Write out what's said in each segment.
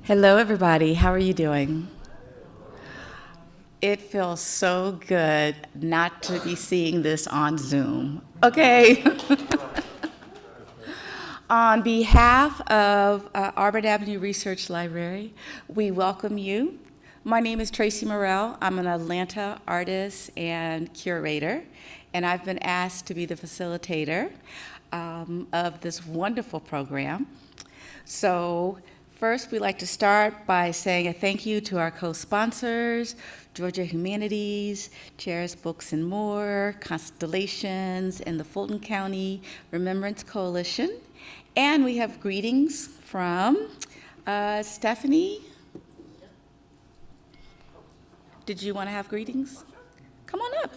Hello, everybody. How are you doing? It feels so good not to be seeing this on Zoom. Okay. On behalf of Auburn Avenue Research Library, we welcome you. My name is Tracy Morrell. I'm an Atlanta artist and curator, and I've been asked to be the facilitator of this wonderful program. So first, we'd like to start by saying a thank you to our co-sponsors, Georgia Humanities, Chairs Books and More, Constellations, and the Fulton County Remembrance Coalition. And we have greetings from Stephanie. Did you want to have greetings? Come on up.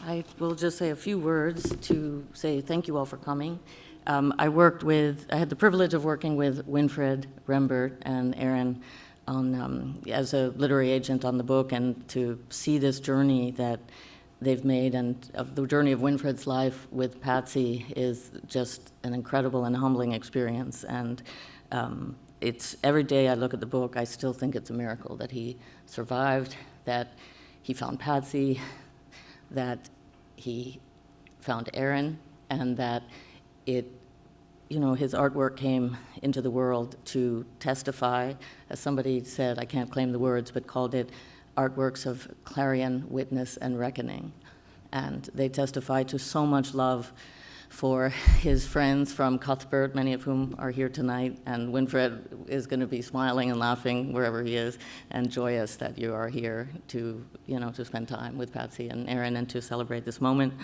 I will just say a few words to say thank you all for coming. I had the privilege of working with Winfred Rembert and Erin as a literary agent on the book, and to see this journey that they've made, and of the journey of Winfred's life with Patsy, is just an incredible and humbling experience. And it's every day I look at the book, I still think it's a miracle that he survived, that he found Patsy, that he found Erin, and that his artwork came into the world to testify, as somebody said, I can't claim the words, but called it artworks of clarion, witness, and reckoning. And they testify to so much love for his friends from Cuthbert, many of whom are here tonight, and Winfred is going to be smiling and laughing wherever he is, and joyous that you are here to spend time with Patsy and Erin and to celebrate this moment.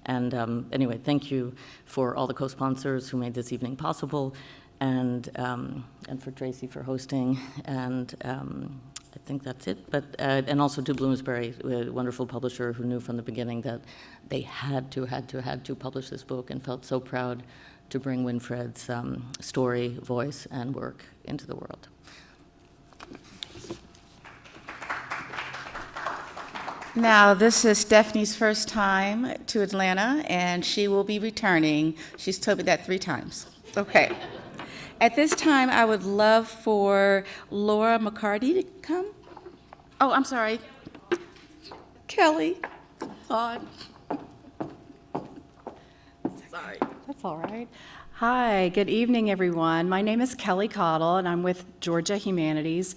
And anyway, thank you for all the co-sponsors who made this evening possible, and for Tracy for hosting, and I think that's it. But and also to Bloomsbury, a wonderful publisher who knew from the beginning that they had to publish this book, and felt so proud to bring Winfred's story, voice, and work into the world. Now, this is Stephanie's first time to Atlanta, and she will be returning. She's told me that 3 times. Okay. At this time, I would love for Laura McCarty to come. Oh, I'm sorry. Kelly. On. Sorry. That's all right. Hi, good evening, everyone. My name is Kelly Cottle, and I'm with Georgia Humanities.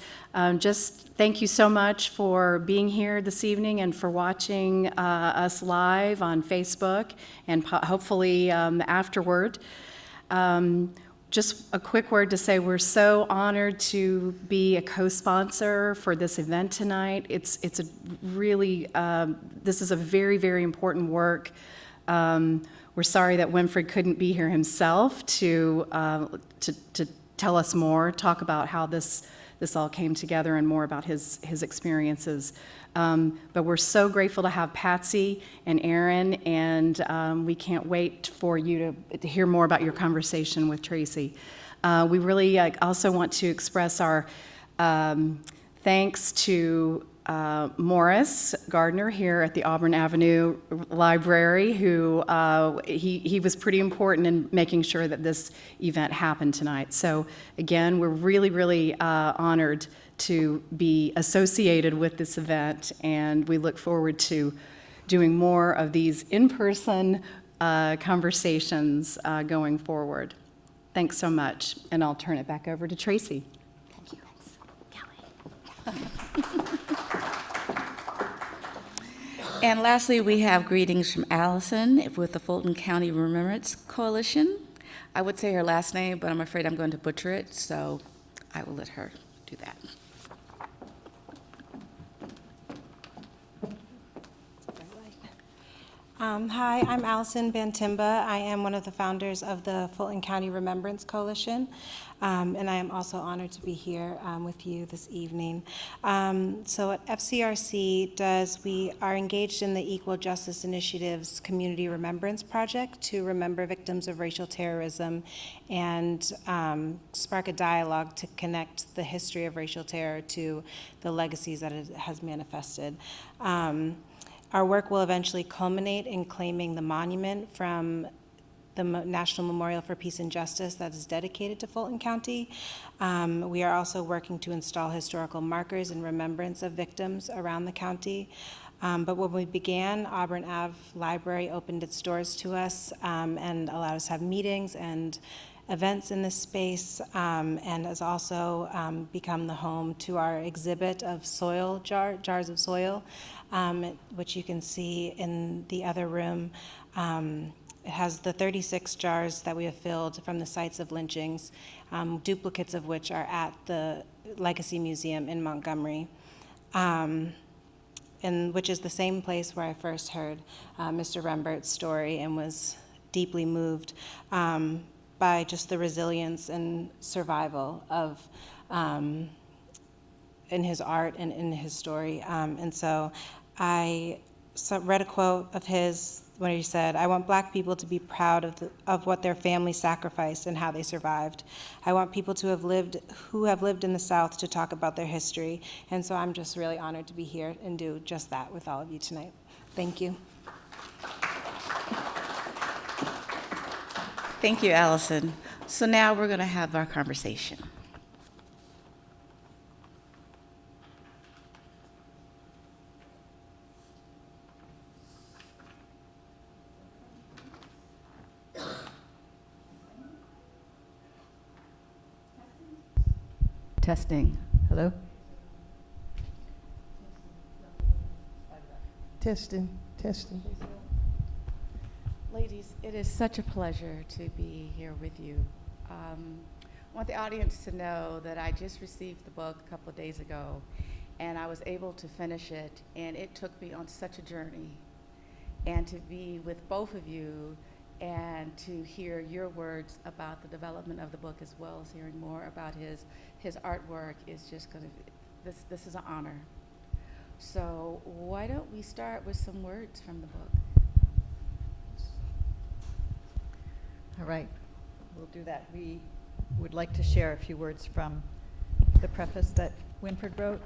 Just thank you so much for being here this evening and for watching us live on Facebook and hopefully afterward. Just a quick word to say we're so honored to be a co-sponsor for this event tonight. It's a really, this is a very, very important work. We're sorry that Winfred couldn't be here himself to tell us more, talk about how this all came together and more about his experiences. But we're so grateful to have Patsy and Erin, and we can't wait for you to hear more about your conversation with Tracy. We really also want to express our thanks to Morris Gardner here at the Auburn Avenue Library, who he was pretty important in making sure that this event happened tonight. So again, we're really, really honored to be associated with this event, and we look forward to doing more of these in-person conversations going forward. Thanks so much, and I'll turn it back over to Tracy. Thank you. Thanks, Kelly. And lastly, we have greetings from Allison with the Fulton County Remembrance Coalition. I would say her last name, but I'm afraid I'm going to butcher it, so I will let her do that. Hi, I'm Allison Bantimba. I am one of the founders of the Fulton County Remembrance Coalition, and I am also honored to be here with you this evening. So what FCRC does, we are engaged in the Equal Justice Initiative's Community Remembrance Project to remember victims of racial terrorism and spark a dialogue to connect the history of racial terror to the legacies that it has manifested. Our work will eventually culminate in claiming the monument from the National Memorial for Peace and Justice that is dedicated to Fulton County. We are also working to install historical markers in remembrance of victims around the county. But when we began, Auburn Ave Library opened its doors to us and allowed us to have meetings and events in this space, and has also become the home to our exhibit of soil, jars of soil, which you can see in the other room. It has the 36 jars that we have filled from the sites of lynchings, duplicates of which are at the Legacy Museum in Montgomery. And which is the same place where I first heard Mr. Rembert's story and was deeply moved by just the resilience and survival of in his art and in his story. And so I read a quote of his when he said, "I want Black people to be proud of what their family sacrificed and how they survived. I want people who have lived in the South to talk about their history." And so I'm just really honored to be here and do just that with all of you tonight. Thank you. Thank you, Allison. So now we're going to have our conversation. Testing. Hello? Testing. Ladies, it is such a pleasure to be here with you. I want the audience to know that I just received the book a couple of days ago, and I was able to finish it, and it took me on such a journey. And to be with both of you and to hear your words about the development of the book, as well as hearing more about his artwork, is just going to, this is an honor. So why don't we start with some words from the book? All right, we'll do that. We would like to share a few words from the preface that Winfred wrote.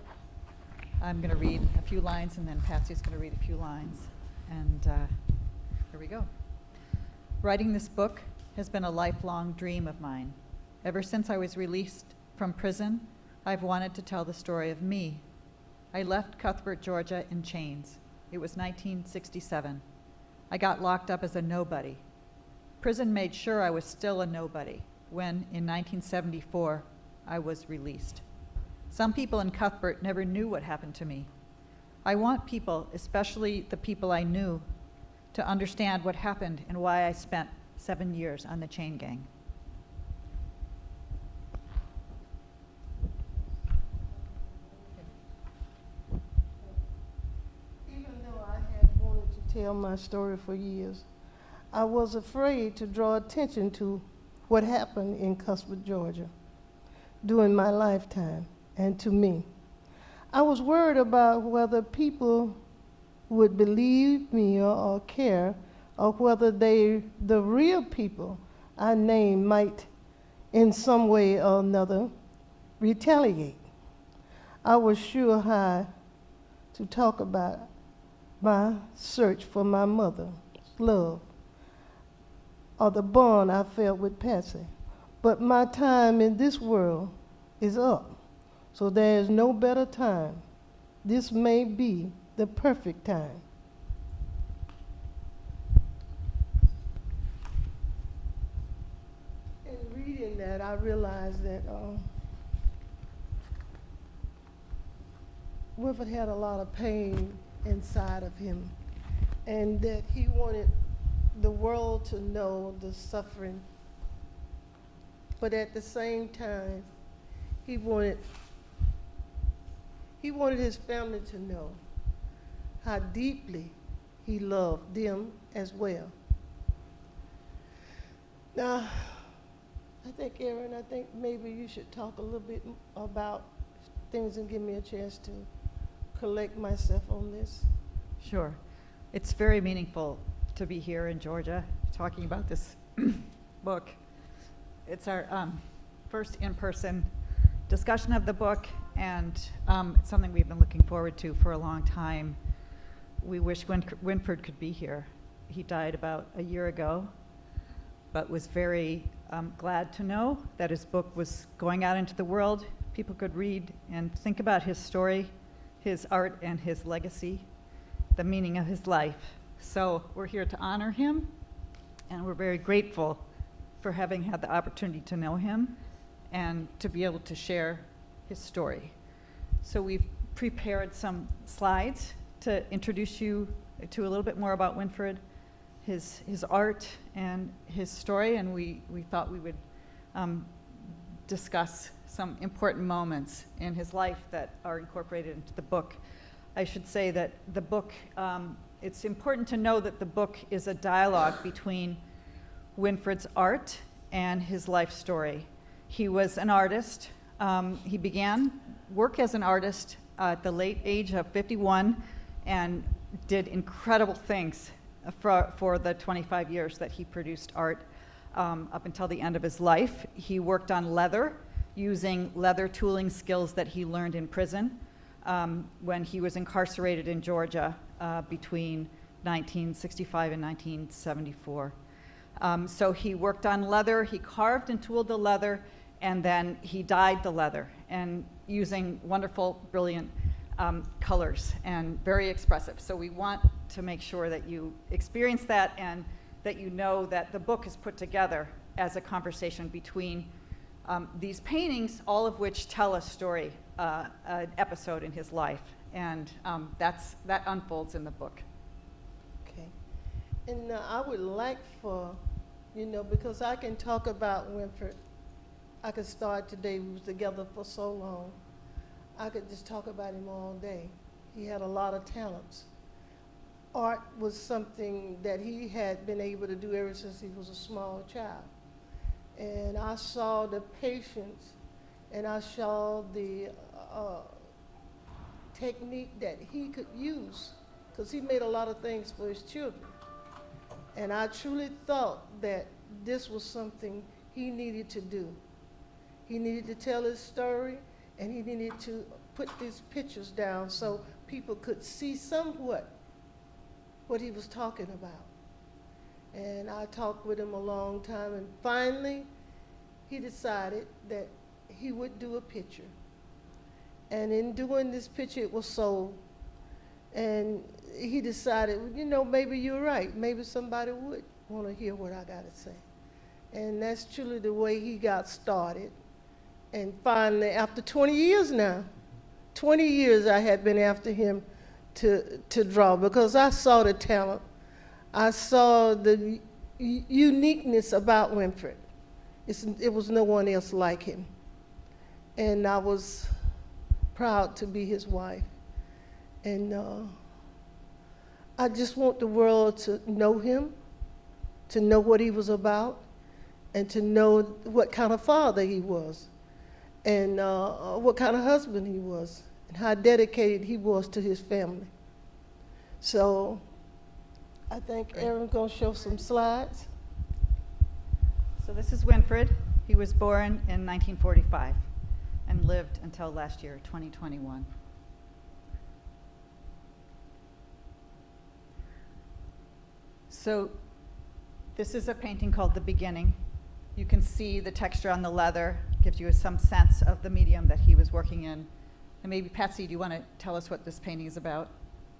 I'm going to read a few lines, and then Patsy's going to read a few lines. And here we go. Writing this book has been a lifelong dream of mine. Ever since I was released from prison, I've wanted to tell the story of me. I left Cuthbert, Georgia in chains. It was 1967. I got locked up as a nobody. Prison made sure I was still a nobody when, in 1974, I was released. Some people in Cuthbert never knew what happened to me. I want people, especially the people I knew, to understand what happened and why I spent 7 years on the chain gang. Even though I had wanted to tell my story for years, I was afraid to draw attention to what happened in Cuthbert, Georgia during my lifetime and to me. I was worried about whether people would believe me or care, or whether the real people I named might in some way or another retaliate. I was sure how to talk about my search for my mother's love or the bond I felt with Patsy. But my time in this world is up, so there is no better time. This may be the perfect time. In reading that, I realized that Winfred had a lot of pain inside of him, and that he wanted the world to know the suffering, but at the same time, he wanted his family to know how deeply he loved them as well. Now, I think, Erin, maybe you should talk a little bit about things and give me a chance to collect myself on this. Sure. It's very meaningful to be here in Georgia talking about this book. It's our first in-person discussion of the book, and it's something we've been looking forward to for a long time. We wish Winfred could be here. He died about a year ago, but was very glad to know that his book was going out into the world. People could read and think about his story, his art, and his legacy, the meaning of his life. So we're here to honor him, and we're very grateful for having had the opportunity to know him and to be able to share his story. So we've prepared some slides to introduce you to a little bit more about Winfred, his art, and his story, and we thought we would discuss some important moments in his life that are incorporated into the book. I should say that the book, it's important to know that the book is a dialogue between Winfred's art and his life story. He was an artist. He began work as an artist at the late age of 51 and did incredible things for the 25 years that he produced art up until the end of his life. He worked on leather, using leather tooling skills that he learned in prison when he was incarcerated in Georgia between 1965 and 1974. So he worked on leather, he carved and tooled the leather, and then he dyed the leather, and using wonderful, brilliant colors, and very expressive. So we want to make sure that you experience that, and that you know that the book is put together as a conversation between these paintings, all of which tell a story, an episode in his life, and that unfolds in the book. Okay. And I would like for, because I can talk about Winfred. I could start today. We was together for so long. I could just talk about him all day. He had a lot of talents. Art was something that he had been able to do ever since he was a small child. And I saw the patience, and I saw the technique that he could use, because he made a lot of things for his children. And I truly thought that this was something he needed to do. He needed to tell his story, and he needed to put these pictures down so people could see somewhat what he was talking about. And I talked with him a long time, and finally he decided that he would do a picture. And in doing this picture, it was sold. And he decided, maybe you're right. Maybe somebody would want to hear what I got to say. And that's truly the way he got started. And finally, after 20 years now, 20 years I had been after him to draw, because I saw the talent. I saw the uniqueness about Winfred. It was no one else like him. And I was proud to be his wife. And I just want the world to know him, to know what he was about, and to know what kind of father he was, and what kind of husband he was, and how dedicated he was to his family. So I think Erin's going to show some slides. So this is Winfred. He was born in 1945 and lived until last year, 2021. So this is a painting called The Beginning. You can see the texture on the leather, gives you some sense of the medium that he was working in. And maybe, Patsy, do you want to tell us what this painting is about?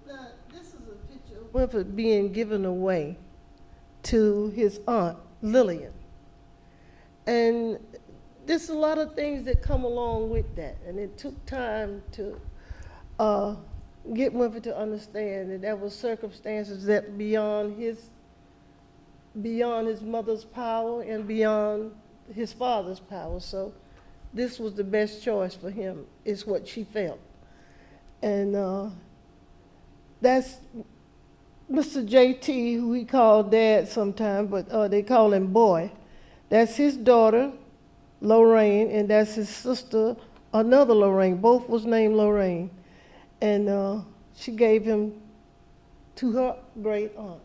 Now, this is a picture of Winfred being given away to his aunt, Lillian. And there's a lot of things that come along with that. And it took time to get Winfred to understand that there were circumstances that beyond his mother's power and beyond his father's power. So this was the best choice for him, is what she felt. And that's Mr. JT, who he called Dad sometimes, but they call him Boy. That's his daughter, Lorraine, and that's his sister, another Lorraine. Both was named Lorraine. And she gave him to her great aunt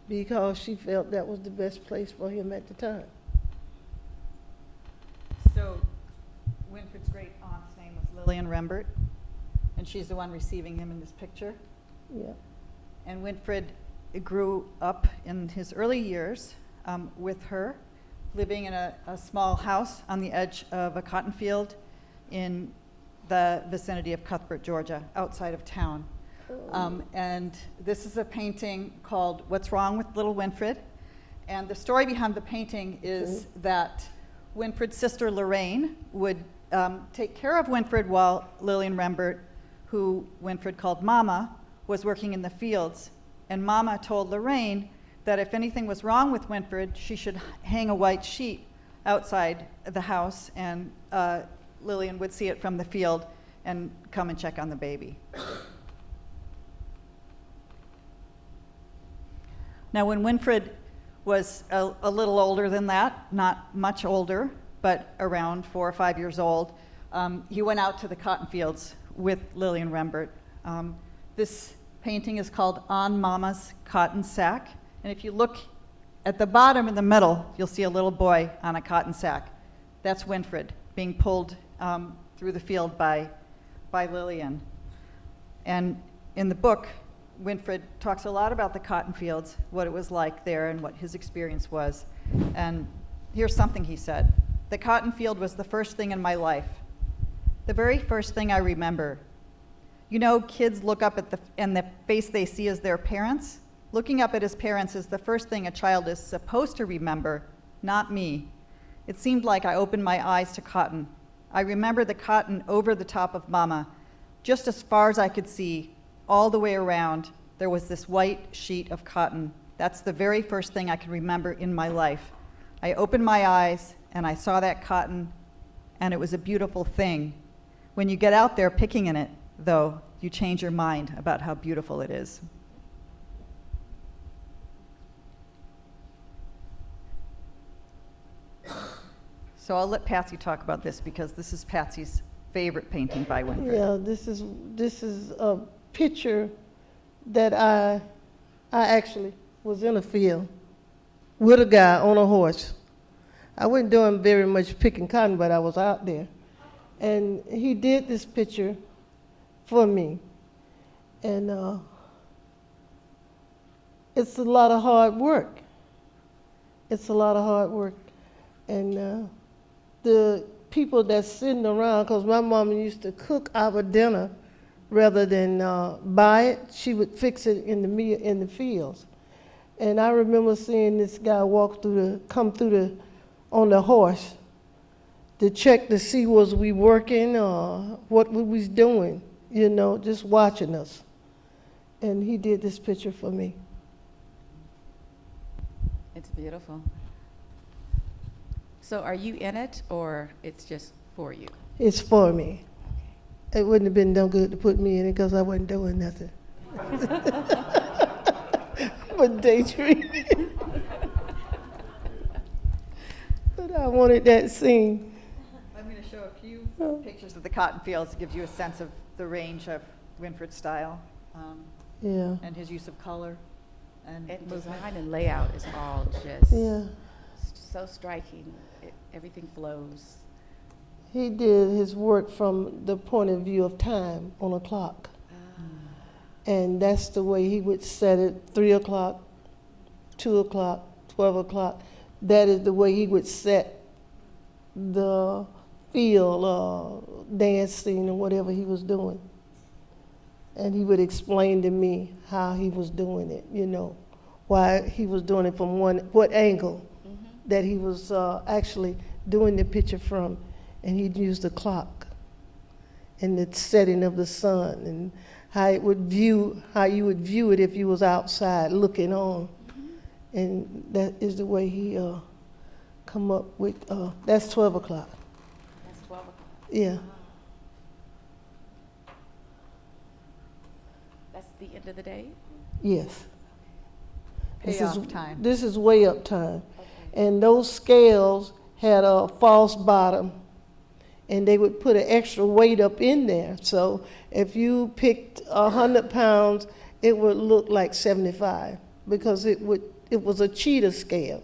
because she felt that was the best place for him at the time. So Winfred's great aunt's name was Lillian Rembert, and she's the one receiving him in this picture. Yeah. And Winfred grew up in his early years with her, living in a small house on the edge of a cotton field in the vicinity of Cuthbert, Georgia, outside of town. And this is a painting called What's Wrong with Little Winfred? And the story behind the painting is that Winfred's sister Lorraine would take care of Winfred while Lillian Rembert, who Winfred called Mama, was working in the fields. And Mama told Lorraine that if anything was wrong with Winfred, she should hang a white sheet outside the house, and Lillian would see it from the field and come and check on the baby. Now, when Winfred was a little older than that, not much older, but around 4 or 5 years old, he went out to the cotton fields with Lillian Rembert. This painting is called On Mama's Cotton Sack. And if you look at the bottom in the middle, you'll see a little boy on a cotton sack. That's Winfred being pulled through the field by Lillian. And in the book, Winfred talks a lot about the cotton fields, what it was like there and what his experience was. And here's something he said. The cotton field was the first thing in my life. The very first thing I remember. You know, kids look up at and the face they see is their parents. Looking up at his parents is the first thing a child is supposed to remember, not me. It seemed like I opened my eyes to cotton. I remember the cotton over the top of Mama. Just as far as I could see, all the way around, there was this white sheet of cotton. That's the very first thing I can remember in my life. I opened my eyes and I saw that cotton, and it was a beautiful thing. When you get out there picking in it, though, you change your mind about how beautiful it is. So I'll let Patsy talk about this because this is Patsy's favorite painting by Winfred. Yeah, this is a picture that I actually was in a field with a guy on a horse. I wasn't doing very much picking cotton, but I was out there. And he did this picture for me. And it's a lot of hard work. It's a lot of hard work. And the people that's sitting around, because my mom used to cook our dinner rather than buy it, she would fix it in the fields. And I remember seeing this guy come through on the horse to check to see was we working or what we was doing, you know, just watching us. And he did this picture for me. It's beautiful. So are you in it, or it's just for you? It's for me. It wouldn't have been no good to put me in it because I wasn't doing nothing. But daydreaming. But I wanted that scene. I'm going to show a few pictures of the cotton fields to give you a sense of the range of Winfred's style Yeah. and his use of color and And movement. design and layout is all just Yeah. so striking. Everything flows. He did his work from the point of view of time on a clock. And that's the way he would set it, 3 o'clock, 2 o'clock, 12 o'clock. That is the way he would set the field, dance scene or whatever he was doing. And he would explain to me how he was doing it, you know, why he was doing it from what angle that he was actually doing the picture from. And he'd use the clock and the setting of the sun and how you would view it if you was outside looking on. And that is the way he come up with, that's 12 o'clock. That's 12 o'clock. Yeah. That's the end of the day? Yes. Payoff time. This is way up time. And those scales had a false bottom, and they would put an extra weight up in there. So if you picked 100 pounds, it would look like 75 because it was a cheetah scale.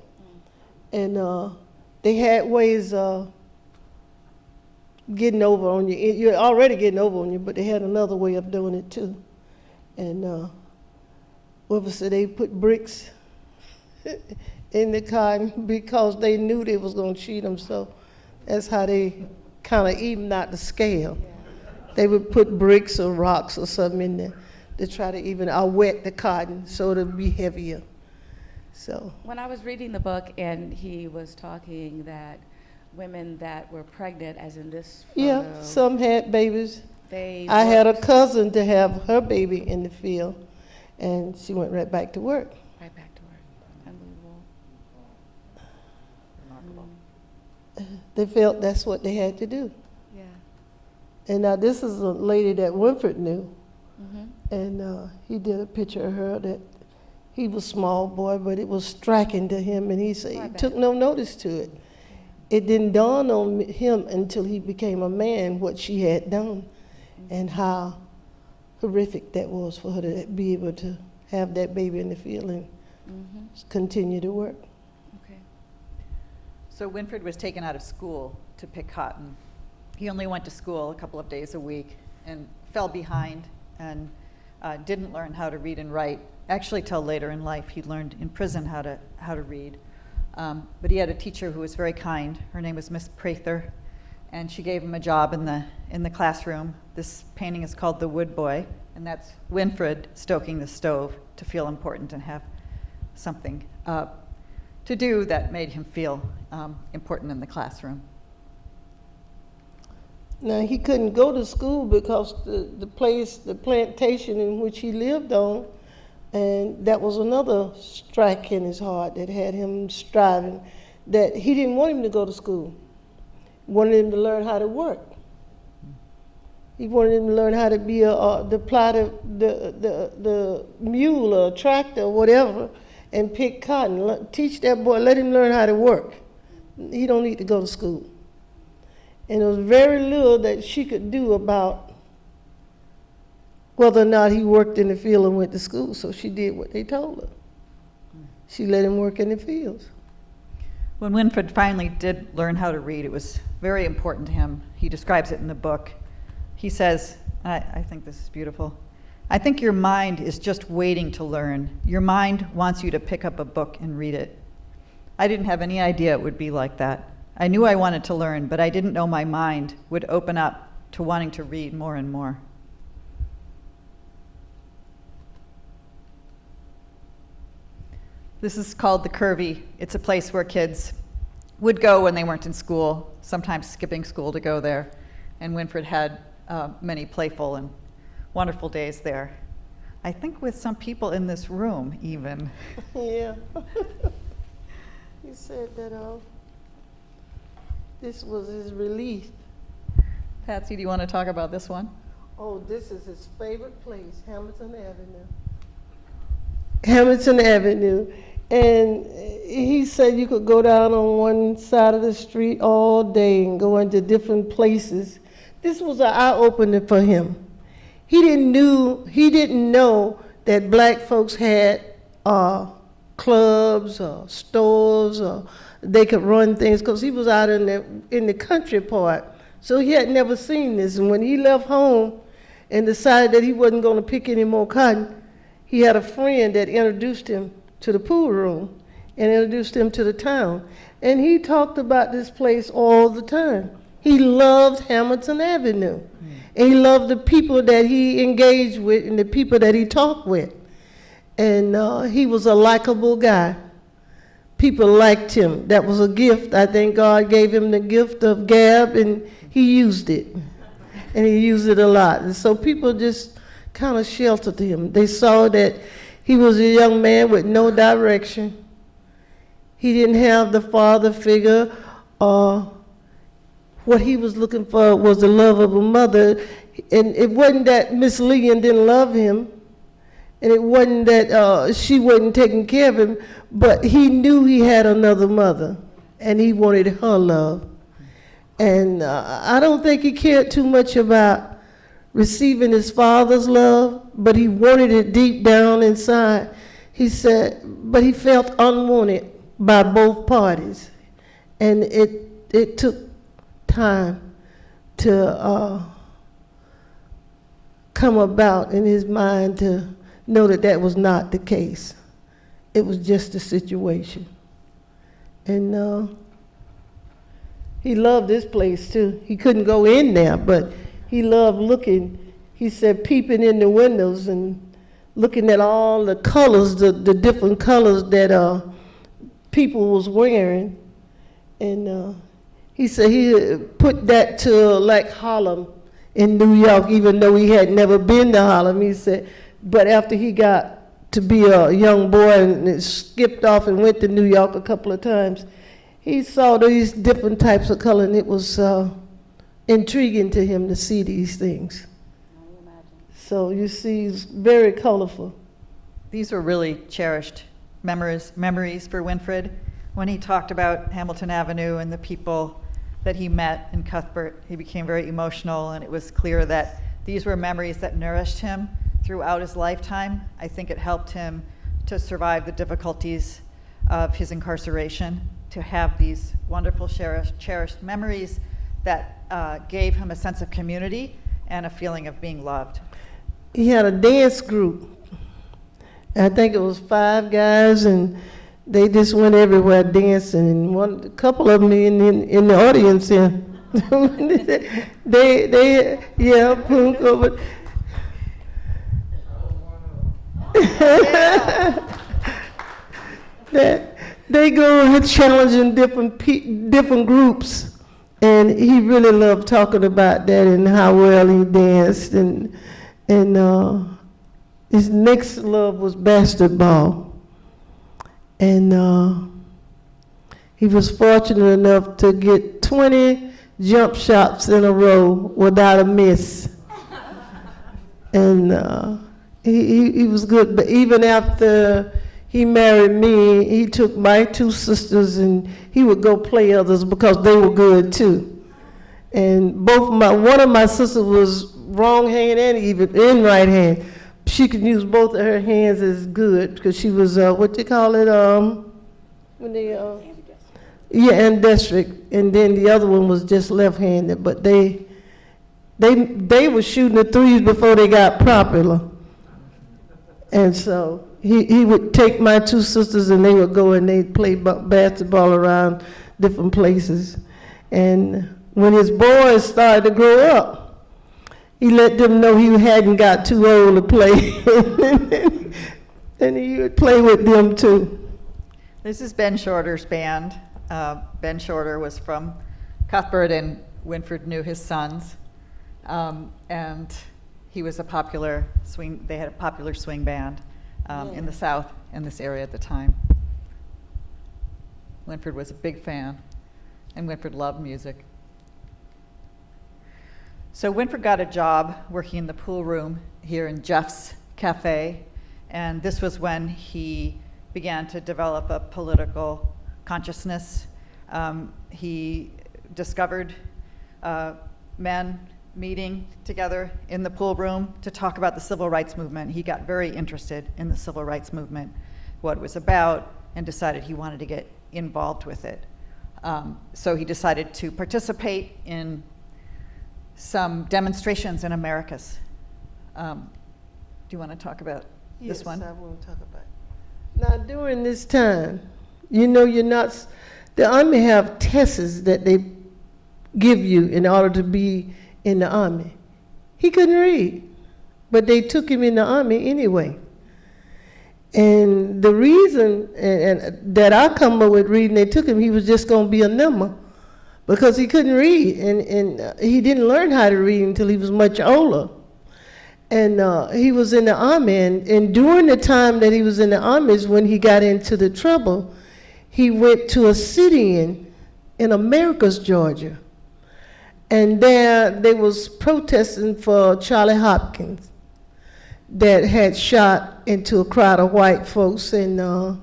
And they had ways of getting over on you. You're already getting over on you, but they had another way of doing it too. And what was it? They put bricks in the cotton because they knew they was gonna cheat them, so that's how they kind of evened out the scale. They would put bricks or rocks or something in there to try to even wet the cotton so it'll be heavier. So, When I was reading the book and he was talking that women that were pregnant, as in this photo, yeah, some had babies. they I had a worked cousin to have her baby in the field, and she went right back to work. right back to work. Unbelievable. Remarkable. They felt that's what they had to do. Yeah. And now this is a lady that Winfred knew, Mm-hmm. and he did a picture of her that he was small boy, but it was striking to him, and he said he took no notice to it. It didn't dawn on him until he became a man what she had done, and how horrific that was for her to be able to have that baby in the field and continue to work. Okay. So Winfred was taken out of school to pick cotton. He only went to school a couple of days a week and fell behind and didn't learn how to read and write. Actually, till later in life, he learned in prison how to read. But he had a teacher who was very kind. Her name was Miss Prather, and she gave him a job in the classroom. This painting is called The Wood Boy, and that's Winfred stoking the stove to feel important and have something to do that made him feel important in the classroom. Now, he couldn't go to school because the plantation in which he lived on, and that was another strike in his heart that had him striving, that he didn't want him to go to school. He wanted him to learn how to work. He wanted him to learn how to be to ply the mule or tractor or whatever and pick cotton. Teach that boy, let him learn how to work. He don't need to go to school. And there was very little that she could do about whether or not he worked in the field and went to school, so she did what they told her. She let him work in the fields. When Winfred finally did learn how to read, it was very important to him. He describes it in the book. He says, I think this is beautiful, "I think your mind is just waiting to learn. Your mind wants you to pick up a book and read it. I didn't have any idea it would be like that. I knew I wanted to learn, but I didn't know my mind would open up to wanting to read more and more." This is called the Curvy. It's a place where kids would go when they weren't in school, sometimes skipping school to go there. And Winfred had many playful and wonderful days there. I think with some people in this room, even. Yeah. He said that this was his release. Patsy, do you want to talk about this one? Oh, this is his favorite place, Hamilton Avenue. Hamilton Avenue. And he said you could go down on one side of the street all day and go into different places. This was an eye-opener for him. He didn't know that black folks had clubs or stores or they could run things, because he was out in the country part. So he had never seen this. And when he left home and decided that he wasn't going to pick any more cotton, he had a friend that introduced him to the pool room and introduced him to the town. And he talked about this place all the time. He loved Hamilton Avenue. And he loved the people that he engaged with and the people that he talked with. And he was a likable guy. People liked him. That was a gift. I think God gave him the gift of gab, and he used it. And he used it a lot. And so people just kind of sheltered him. They saw that he was a young man with no direction. He didn't have the father figure. What he was looking for was the love of a mother. And it wasn't that Miss Leon didn't love him. And it wasn't that she wasn't taking care of him, but he knew he had another mother, and he wanted her love. And I don't think he cared too much about receiving his father's love, but he wanted it deep down inside. He said, but he felt unwanted by both parties. And it took time to come about in his mind to know that that was not the case. It was just a situation. And he loved this place too. He couldn't go in there, but he loved looking, he said, peeping in the windows and looking at all the colors, the different colors that people was wearing. And he said he put that to like Harlem in New York, even though he had never been to Harlem. He said, but after he got to be a young boy and skipped off and went to New York a couple of times, he saw these different types of color, and it was intriguing to him to see these things. So you see, it's very colorful. These were really cherished memories for Winfred. When he talked about Hamilton Avenue and the people that he met in Cuthbert, he became very emotional, and it was clear that these were memories that nourished him throughout his lifetime. I think it helped him to survive the difficulties of his incarceration, to have these wonderful cherished memories that gave him a sense of community and a feeling of being loved. He had a dance group. I think it was 5 guys, and they just went everywhere dancing. And a couple of them in the audience here. Yeah, Punk over. They go challenging different groups, and he really loved talking about that and how well he danced. And his next love was basketball, and he was fortunate enough to get 20 jump shots in a row without a miss. And he was good, but even after he married me, he took my 2 sisters and he would go play others because they were good too. And one of my sisters was wrong hand and even in right hand. She could use both of her hands as good because she was what they call it when they ambidextrous. And then the other one was just left-handed. But they were shooting the threes before they got popular. And so he would take my 2 sisters and they would go and they'd play basketball around different places. And when his boys started to grow up, he let them know he hadn't got too old to play. And he would play with them too. This is Ben Shorter's band. Ben Shorter was from Cuthbert, and Winfred knew his sons. And he was a popular swing, they had a popular swing band in the South, in this area at the time. Winfred was a big fan, and Winfred loved music. So Winfred got a job working in the pool room here in Jeff's Cafe, and this was when he began to develop a political consciousness. He discovered men meeting together in the pool room to talk about the civil rights movement. He got very interested in the civil rights movement, what it was about, and decided he wanted to get involved with it. So he decided to participate in some demonstrations in Americas. Do you want to talk about this one? Yes, I want to talk about it. Now, during this time, you know, the Army have tests that they give you in order to be in the Army. He couldn't read, but they took him in the Army anyway. And the reason and that I come up with reading they took him, he was just going to be a number because he couldn't read, and he didn't learn how to read until he was much older. And he was in the Army, and during the time that he was in the Army is when he got into the trouble. He went to a sit-in in Americus, Georgia. And there they was protesting for Charlie Hopkins that had shot into a crowd of white folks and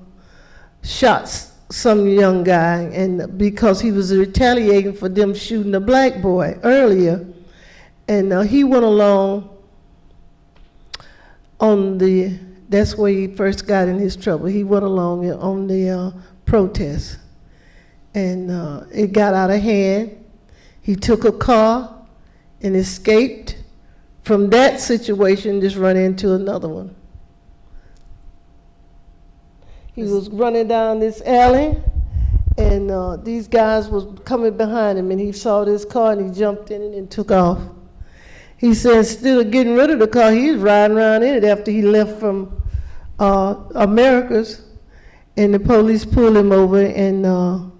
shot some young guy, and because he was retaliating for them shooting a black boy earlier. And he went along on that's where he first got in his trouble. He went along on the protest. And it got out of hand. He took a car and escaped from that situation, just run into another one. He was running down this alley, And these guys was coming behind him, and he saw this car, and he jumped in it and took off. He said instead of getting rid of the car, he was riding around in it after he left from America's, and the police pulled him over, and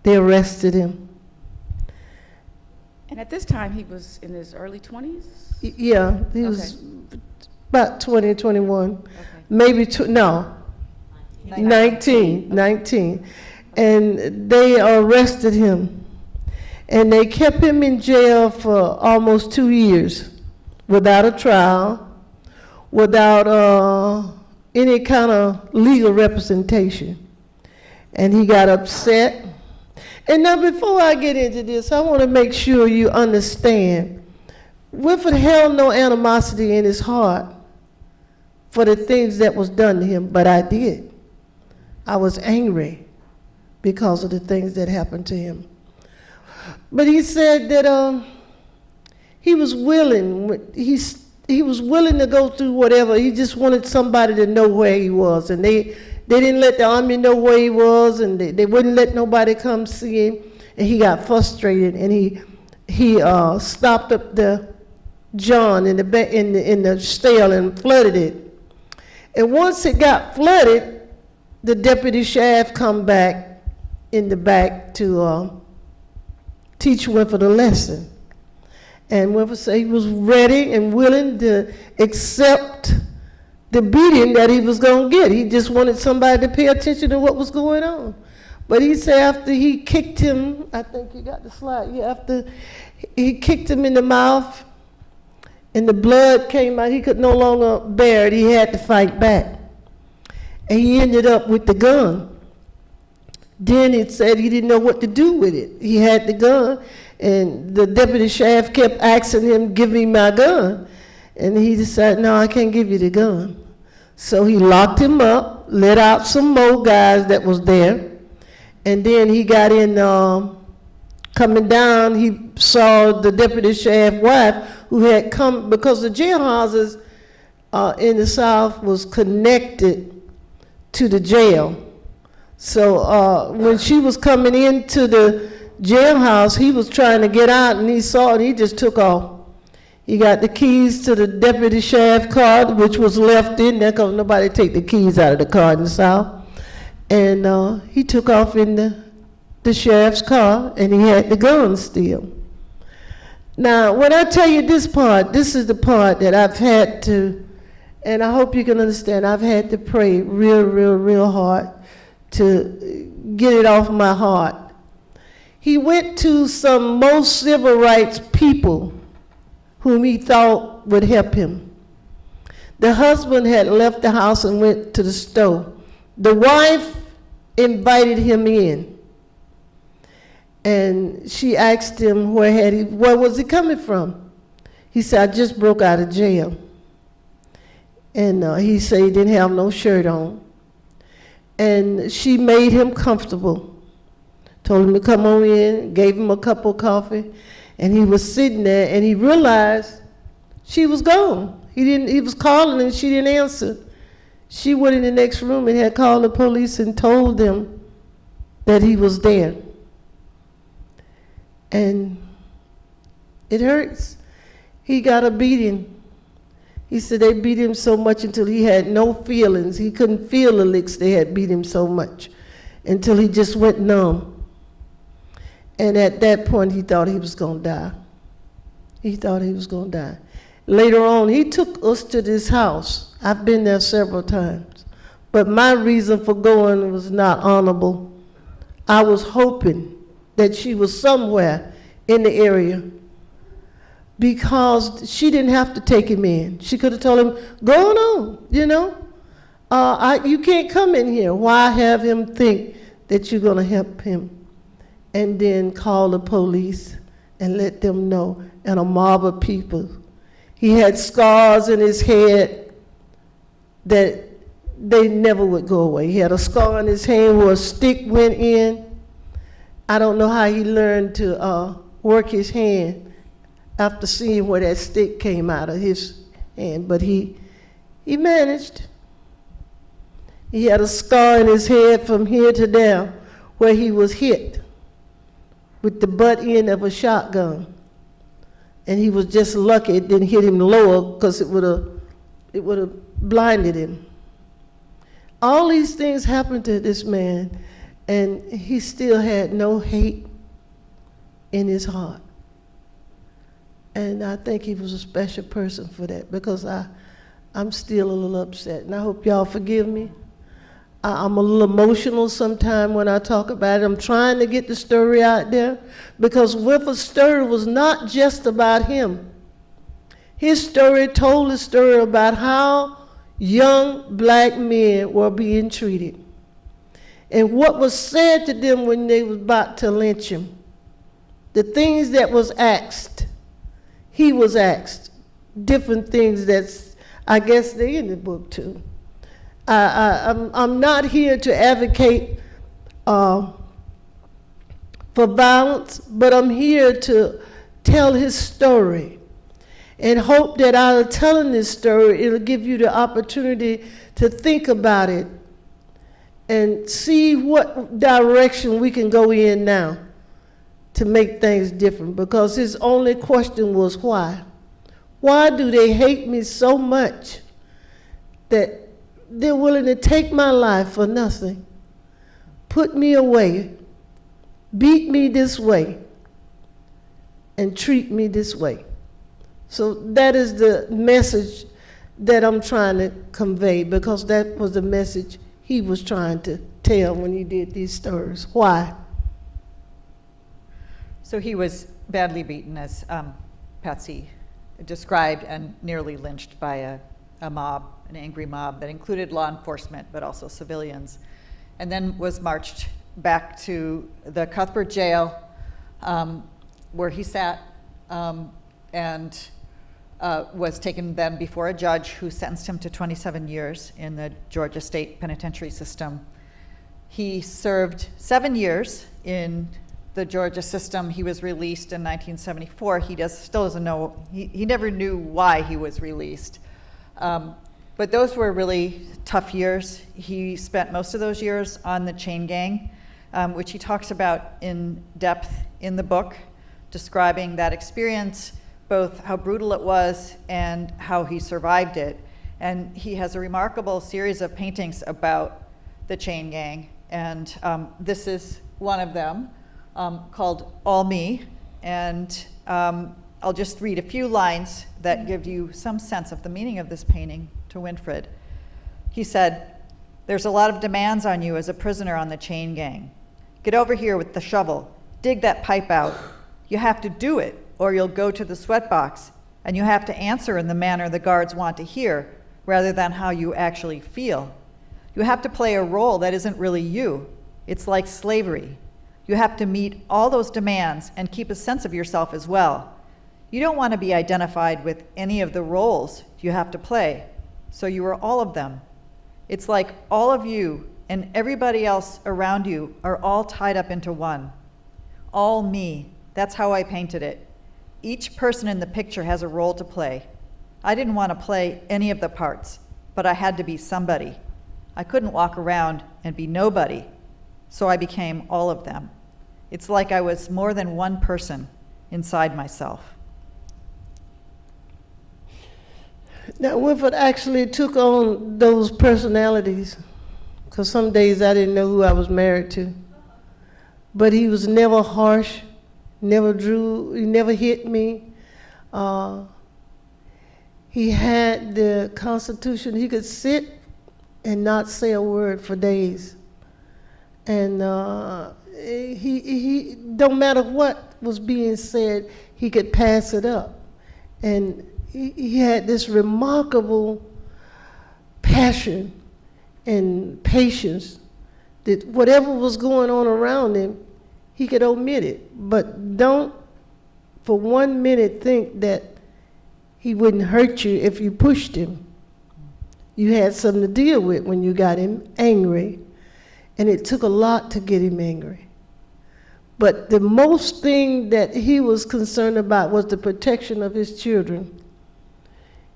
they arrested him. And at this time, he was in his early 20s? Yeah, he was about 20, 21, Okay. maybe, no, 19. And they arrested him. And they kept him in jail for almost 2 years without a trial, without any kind of legal representation. And he got upset. And now before I get into this, I want to make sure you understand, Winfred held no animosity in his heart for the things that was done to him, but I did. I was angry because of the things that happened to him. But he said that he was willing. He was willing to go through whatever. He just wanted somebody to know where he was, and they didn't let the army know where he was, and they wouldn't let nobody come see him. And he got frustrated, and he stopped up the John in the stale and flooded it. And once it got flooded, the deputy sheriff come back in the back to teach Winfred a lesson. And Winfred said he was ready and willing to accept the beating that he was going to get. He just wanted somebody to pay attention to what was going on. But he said after he kicked him, I think you got the slide, yeah, after he kicked him in the mouth and the blood came out, he could no longer bear it. He had to fight back. And he ended up with the gun. Then it said he didn't know what to do with it. He had the gun, and the deputy sheriff kept asking him, give me my gun. And he decided, no, I can't give you the gun. So he locked him up, let out some more guys that was there, and then he got in, coming down, he saw the deputy sheriff's wife who had come, because the jailhouses in the South was connected to the jail. So when she was coming into the jailhouse, he was trying to get out, and he saw it, he just took off. He got the keys to the deputy sheriff's car, which was left in there because nobody take the keys out of the car in the South. And he took off in the sheriff's car, and he had the gun still. Now, when I tell you this part, this is the part that I've had to, and I hope you can understand, I've had to pray real hard to get it off my heart. He went to some most civil rights people whom he thought would help him. The husband had left the house and went to the store. The wife invited him in, and she asked him where was he coming from. He said, I just broke out of jail. And he said he didn't have no shirt on. And she made him comfortable, told him to come on in, gave him a cup of coffee, and he was sitting there, and he realized she was gone. He was calling, and she didn't answer. She went in the next room and had called the police and told them that he was there. And it hurts. He got a beating. He said they beat him so much until he had no feelings. He couldn't feel the licks. They had beat him so much until he just went numb. And at that point, he thought he was going to die. He thought he was going to die. Later on, he took us to this house. I've been there several times. But my reason for going was not honorable. I was hoping that she was somewhere in the area, because she didn't have to take him in. She could have told him, go on, you know. You can't come in here. Why have him think that you're going to help him? And then call the police and let them know, and a mob of people. He had scars in his head that they never would go away. He had a scar in his hand where a stick went in. I don't know how he learned to work his hand after seeing where that stick came out of his hand, but he managed. He had a scar in his head from here to there where he was hit with the butt end of a shotgun. And he was just lucky it didn't hit him lower, because it would have blinded him. All these things happened to this man, and he still had no hate in his heart. And I think he was a special person for that, because I'm still a little upset, and I hope y'all forgive me. I'm a little emotional sometimes when I talk about it. I'm trying to get the story out there, because Winfred's story was not just about him. His story told a story about how young black men were being treated, and what was said to them when they was about to lynch him. The things that was asked, he was asked. Different things that's, I guess they're in the book too. I'm not here to advocate for violence, but I'm here to tell his story, and hope that out of telling this story, it'll give you the opportunity to think about it and see what direction we can go in now to make things different. Because his only question was why. Why do they hate me so much that they're willing to take my life for nothing, put me away, beat me this way, and treat me this way? So that is the message that I'm trying to convey, because that was the message he was trying to tell when he did these stories. Why? So he was badly beaten, as Patsy described, and nearly lynched by a mob, an angry mob that included law enforcement but also civilians, and then was marched back to the Cuthbert jail, where he sat, and was taken then before a judge who sentenced him to 27 years in the Georgia State Penitentiary system. He served 7 years in the Georgia system. He was released in 1974. He still doesn't know, he never knew why he was released. But those were really tough years. He spent most of those years on the chain gang, which he talks about in depth in the book, describing that experience, both how brutal it was and how he survived it. And he has a remarkable series of paintings about the chain gang, and this is one of them, called All Me, and I'll just read a few lines that give you some sense of the meaning of this painting to Winfred. He said, "There's a lot of demands on you as a prisoner on the chain gang. Get over here with the shovel, dig that pipe out. You have to do it, or you'll go to the sweat box, and you have to answer in the manner the guards want to hear, rather than how you actually feel. You have to play a role that isn't really you. It's like slavery. You have to meet all those demands and keep a sense of yourself as well. You don't want to be identified with any of the roles you have to play, so you are all of them. It's like all of you and everybody else around you are all tied up into one. All me, that's how I painted it. Each person in the picture has a role to play. I didn't want to play any of the parts, but I had to be somebody. I couldn't walk around and be nobody, so I became all of them. It's like I was more than one person inside myself." Now, Winfred actually took on those personalities, because some days I didn't know who I was married to. But he was never harsh, never he never hit me. He had the Constitution. He could sit and not say a word for days. And he don't matter what was being said, he could pass it up. And he had this remarkable passion and patience that whatever was going on around him, he could omit it. But don't for 1 minute think that he wouldn't hurt you if you pushed him. You had something to deal with when you got him angry, and it took a lot to get him angry. But the most thing that he was concerned about was the protection of his children.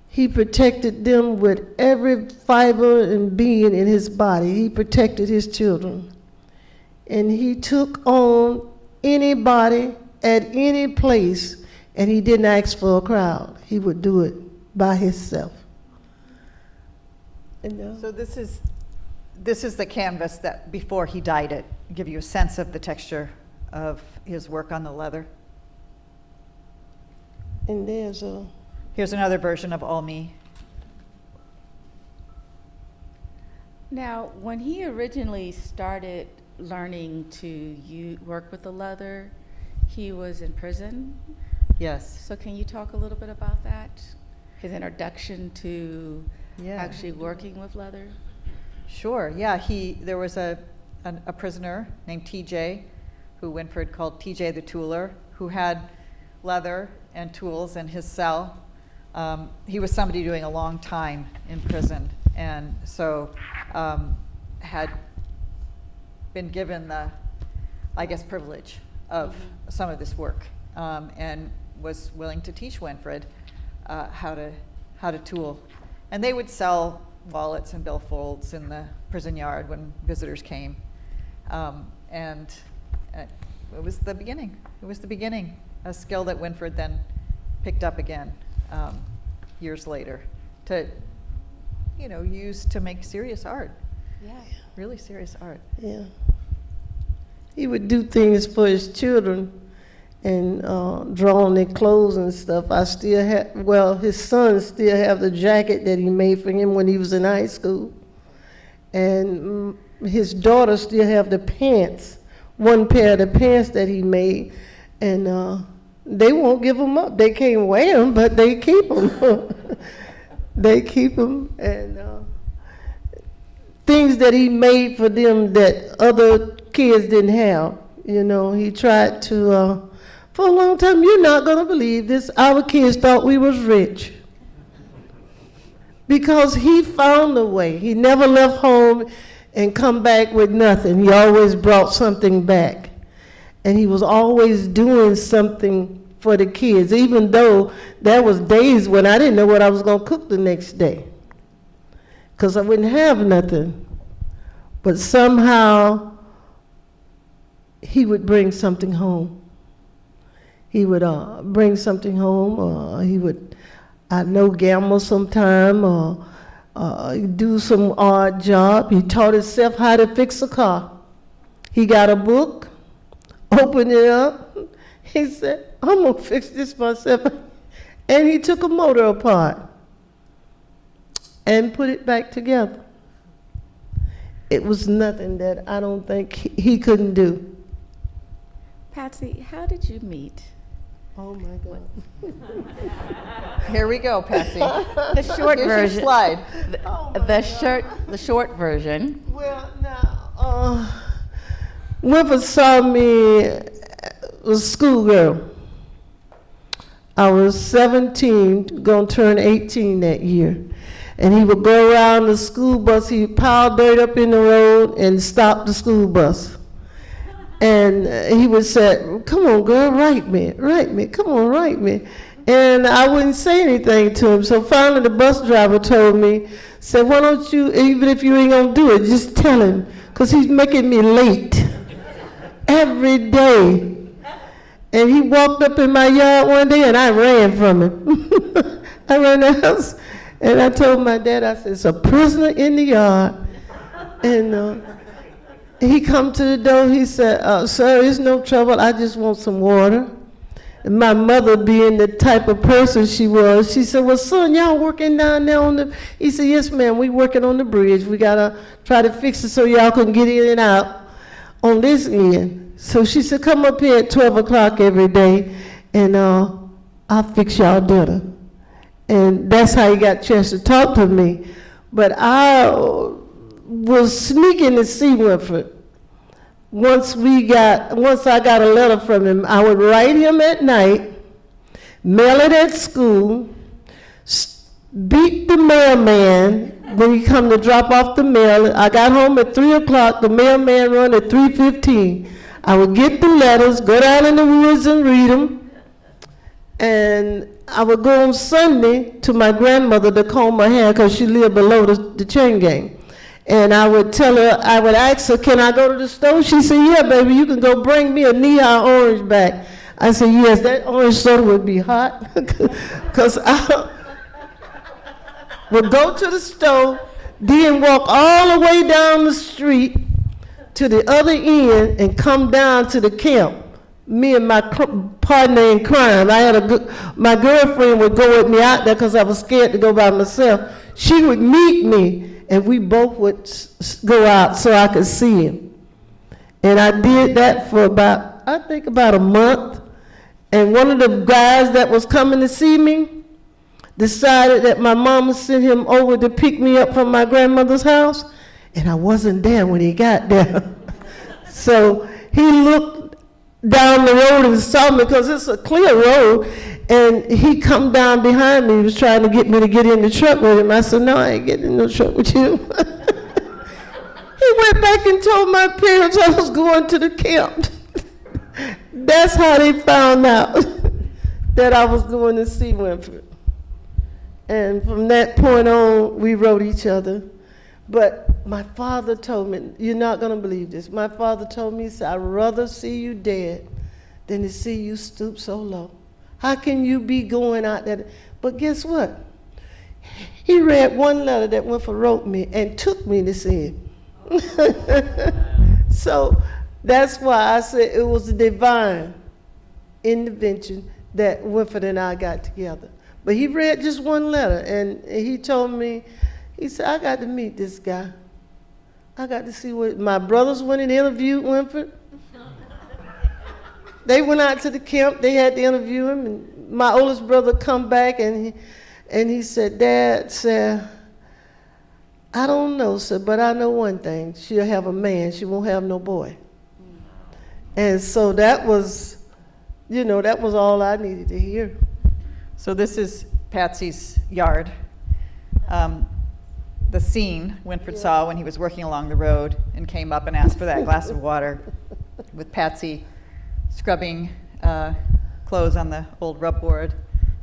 He protected them with every fiber and being in his body. He protected his children. and he took on anybody at any place, and he didn't ask for a crowd. He would do it by himself. So this is the canvas that before he dyed it, give you a sense of the texture of his work on the leather. And there's a, Here's another version of All Me. Now, when he originally started learning to work with the leather, he was in prison. Yes. So can you talk a little bit about that? His introduction to Yeah. actually working with leather? Sure. Yeah. There was a prisoner named TJ, who Winfred called TJ the Tooler, who had leather and tools in his cell. He was somebody doing a long time in prison, and so had been given the, I guess, privilege of some of this work, and was willing to teach Winfred how to tool. And they would sell wallets and billfolds in the prison yard when visitors came, and it was the beginning. It was the beginning, a skill that Winfred then picked up again years later to, use to make serious art. Yeah. Really serious art. yeah. He would do things for his children and draw on their clothes and stuff. I still have, his sons still have the jacket that he made for him when he was in high school. And his daughters still have the pants, one pair of the pants that he made. And they won't give them up. They can't wear them, but they keep them. They keep them. And things that he made for them that other kids didn't have. He tried to, for a long time, you're not going to believe this, our kids thought we was rich. Because he found a way. He never left home and come back with nothing. He always brought something back. And he was always doing something for the kids, even though there was days when I didn't know what I was going to cook the next day, because I wouldn't have nothing. But somehow he would bring something home. He would bring something home. He would, gamble sometime, or do some odd job. He taught himself how to fix a car. He got a book, opened it up. He said, I'm going to fix this myself. And he took a motor apart and put it back together. It was nothing that I don't think he couldn't do. Patsy, how did you meet? Oh, my God. Here we go, Patsy. The short Here's version. your slide. The short version. Well, now, Winfred saw me as a schoolgirl. I was 17, going to turn 18 that year. And he would go around the school bus, he'd pile dirt up in the road and stop the school bus. And he would say, come on, girl, write me, come on, write me. And I wouldn't say anything to him. So finally the bus driver told me, said, why don't you, even if you ain't gonna do it, just tell him, because he's making me late every day. And he walked up in my yard one day and I ran from him. I ran the house and I told my dad, I said, it's a prisoner in the yard. And he come to the door, he said, sir, it's no trouble, I just want some water. And my mother, being the type of person she was, she said, well, son, y'all working down there on the, he said, yes, ma'am, we working on the bridge. We gotta try to fix it so y'all can get in and out on this end. So she said, come up here at 12 o'clock every day, and I'll fix y'all dinner. And that's how he got a chance to talk to me. But I was sneaking to see Winfred. Once I got a letter from him, I would write him at night, mail it at school, beat the mailman when he come to drop off the mail. I got home at 3 o'clock, the mailman run at 3:15. I would get the letters, go down in the woods and read them, and I would go on Sunday to my grandmother to comb her hair because she lived below the chain gang. And I would ask her, can I go to the store? She said, yeah, baby, you can go bring me a Neon orange back. I said, yes, that orange soda would be hot. Because I would go to the store, then walk all the way down the street to the other end and come down to the camp. Me and my partner in crime. My girlfriend would go with me out there because I was scared to go by myself. She would meet me, and we both would go out so I could see him. And I did that for about a month. And one of the guys that was coming to see me decided that my mama sent him over to pick me up from my grandmother's house, and I wasn't there when he got there. So he looked down the road and saw me, because it's a clear road, and he come down behind me. He was trying to get me to get in the truck with him. I said, no, I ain't getting in the truck with you. He went back and told my parents I was going to the camp. That's how they found out that I was going to see Winfred. And from that point on, we wrote each other. But my father told me, you're not going to believe this. My father told me, he said, I'd rather see you dead than to see you stoop so low. How can you be going out there? But guess what? He read one letter that Winfred wrote me and took me to see him. So that's why I said it was a divine intervention that Winfred and I got together. But he read just one letter, and he told me, he said, I got to meet this guy. I got to see what my brothers went and interviewed Winfred. They went out to the camp. They had to interview him. And my oldest brother come back, and he said, Dad, said, I don't know, sir, but I know one thing. She'll have a man. She won't have no boy. And so that was, that was all I needed to hear. So this is Patsy's yard. The scene Winfred saw when he was working along the road and came up and asked for that glass of water, with Patsy scrubbing clothes on the old rub board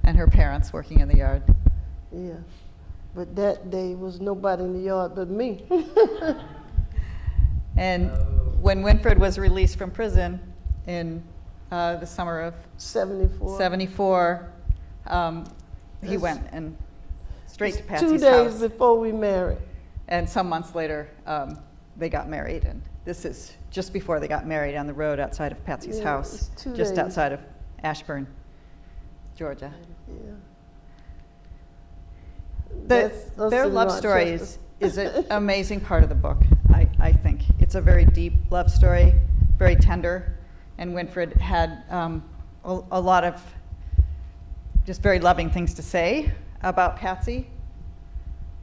and her parents working in the yard. Yeah, but that day was nobody in the yard but me. And when Winfred was released from prison in the summer of 74, he went and straight to Patsy's 2 days house. before we married. And some months later, they got married. And this is just before they got married on the road outside of Patsy's house, it's 2 just days. outside of Ashburn, Georgia. Yeah. Their That's in love story Rochester. is an amazing part of the book, I think. It's a very deep love story, very tender. And Winfred had a lot of just very loving things to say about Patsy.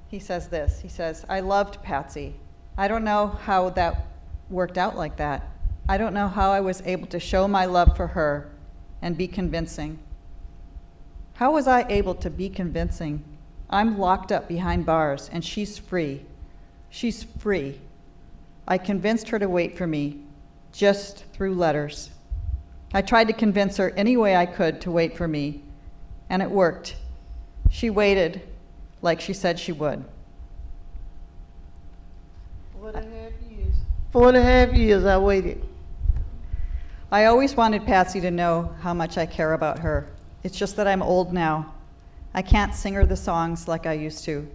He says this, he says, I loved Patsy. I don't know how that worked out like that. I don't know how I was able to show my love for her and be convincing. How was I able to be convincing? I'm locked up behind bars and she's free. She's free. I convinced her to wait for me, just through letters. I tried to convince her any way I could to wait for me, and it worked. She waited like she said she would. 4.5 years. 4.5 years I waited. I always wanted Patsy to know how much I care about her. It's just that I'm old now. I can't sing her the songs like I used to.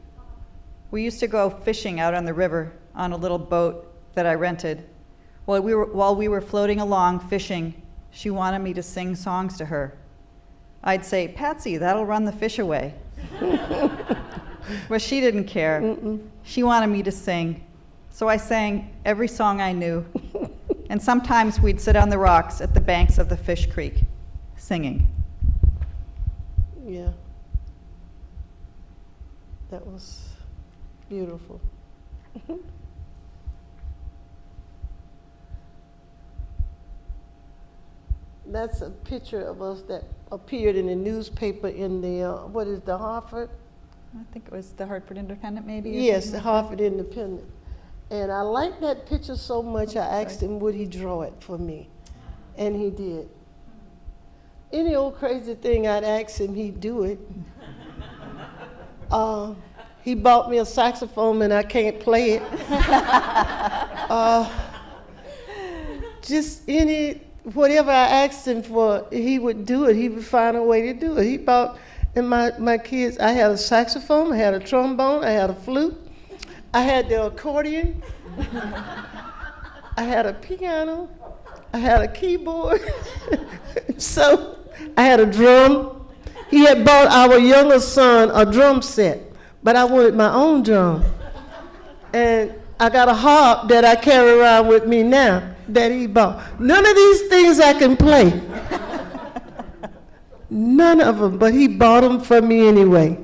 We used to go fishing out on the river on a little boat that I rented. While we were floating along fishing, she wanted me to sing songs to her. I'd say, Patsy, that'll run the fish away. But she didn't care. She wanted me to sing. So I sang every song I knew. And sometimes we'd sit on the rocks at the banks of the fish creek, singing. Yeah. That was beautiful. That's a picture of us that appeared in the newspaper in the, the Hartford? I think it was the Hartford Independent, maybe? or Yes, the something like Hartford Independent. And I liked that picture so much, I asked him would he draw it for me. And he did. Any old crazy thing I'd ask him, he'd do it. He bought me a saxophone and I can't play it. Just whatever I asked him for, he would do it. He would find a way to do it. He bought, and my kids, I had a saxophone, I had a trombone, I had a flute, I had the accordion, I had a piano, I had a keyboard. So I had a drum. He had bought our youngest son a drum set, but I wanted my own drum. And I got a harp that I carry around with me now that he bought. None of these things I can play. None of them, but he bought them for me anyway.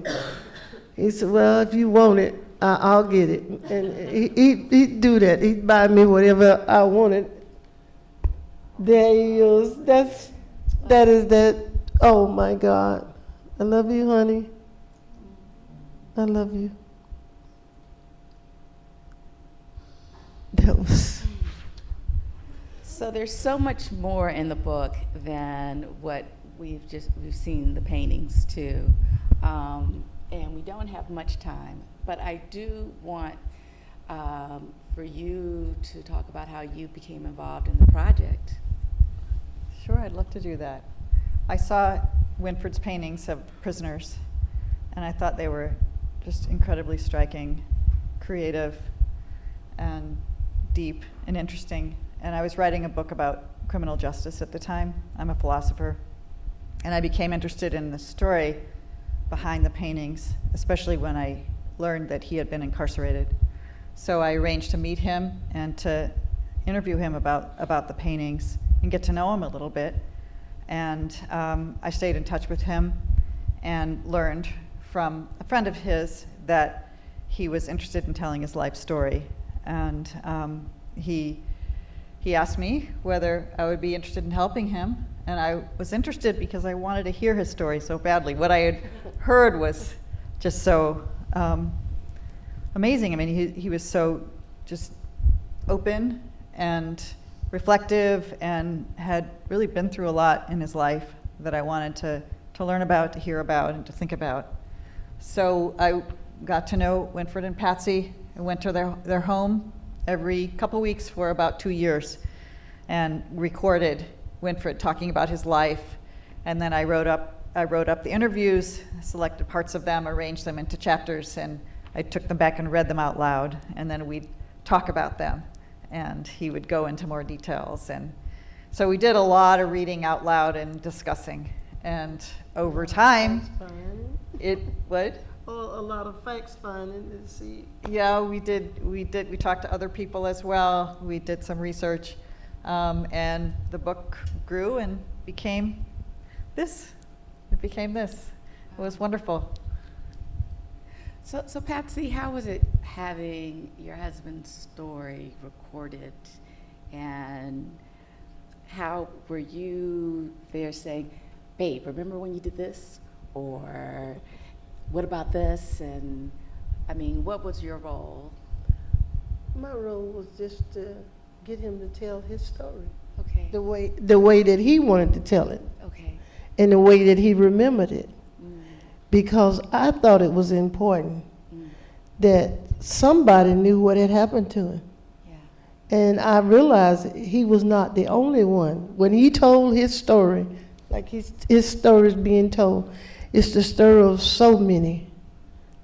He said, well, if you want it, I'll get it. And he'd do that. He'd buy me whatever I wanted. There he is. That is that. Oh my God. I love you, honey. I love you. That was. So there's so much more in the book than what we've seen the paintings too, and we don't have much time. But I do want for you to talk about how you became involved in the project. Sure, I'd love to do that. I saw Winfred's paintings of prisoners, and I thought they were just incredibly striking, creative, and deep and interesting. And I was writing a book about criminal justice at the time. I'm a philosopher. And I became interested in the story behind the paintings, especially when I learned that he had been incarcerated. So I arranged to meet him and to interview him about the paintings and get to know him a little bit. And I stayed in touch with him and learned from a friend of his that he was interested in telling his life story. And he asked me whether I would be interested in helping him. And I was interested because I wanted to hear his story so badly. What I had heard was just so amazing. I mean, he was so just open and reflective and had really been through a lot in his life that I wanted to learn about, to hear about, and to think about. So I got to know Winfred and Patsy. I went to their home every couple weeks for about 2 years and recorded Winfred talking about his life. And then I wrote up the interviews, selected parts of them, arranged them into chapters, and I took them back and read them out loud, and then we'd talk about them, and he would go into more details. And so we did a lot of reading out loud and discussing. And over time, A lot of facts finding to see. Yeah, we did. We talked to other people as well. We did some research, and the book grew and became this. It became this. It was wonderful. So Patsy, how was it having your husband's story recorded, and how were you there saying, babe, remember when you did this? Or what about this? And I mean, what was your role? My role was just to get him to tell his story. Okay. The way that he wanted to tell it. Okay. And the way that he remembered it. Because I thought it was important that somebody knew what had happened to him. Yeah. And I realized he was not the only one. When he told his story, like his story is being told, it's the story of so many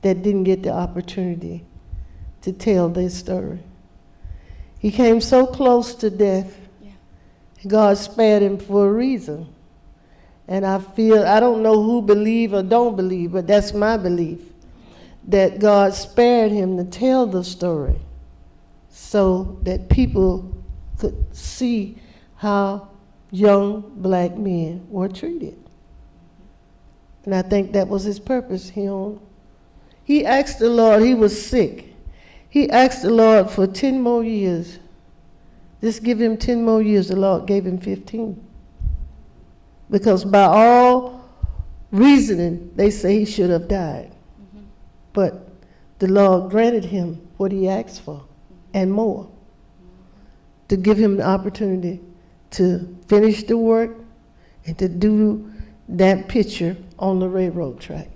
that didn't get the opportunity to tell their story. He came so close to death. Yeah. God spared him for a reason. And I don't know who believe or don't believe, but that's my belief, that God spared him to tell the story so that people could see how young black men were treated. And I think that was his purpose. He asked the Lord, he was sick. He asked the Lord for 10 more years. Just give him 10 more years. The Lord gave him 15. Because by all reasoning, they say he should have died. But the Lord granted him what he asked for and more, to give him the opportunity to finish the work and to do that picture on the railroad track.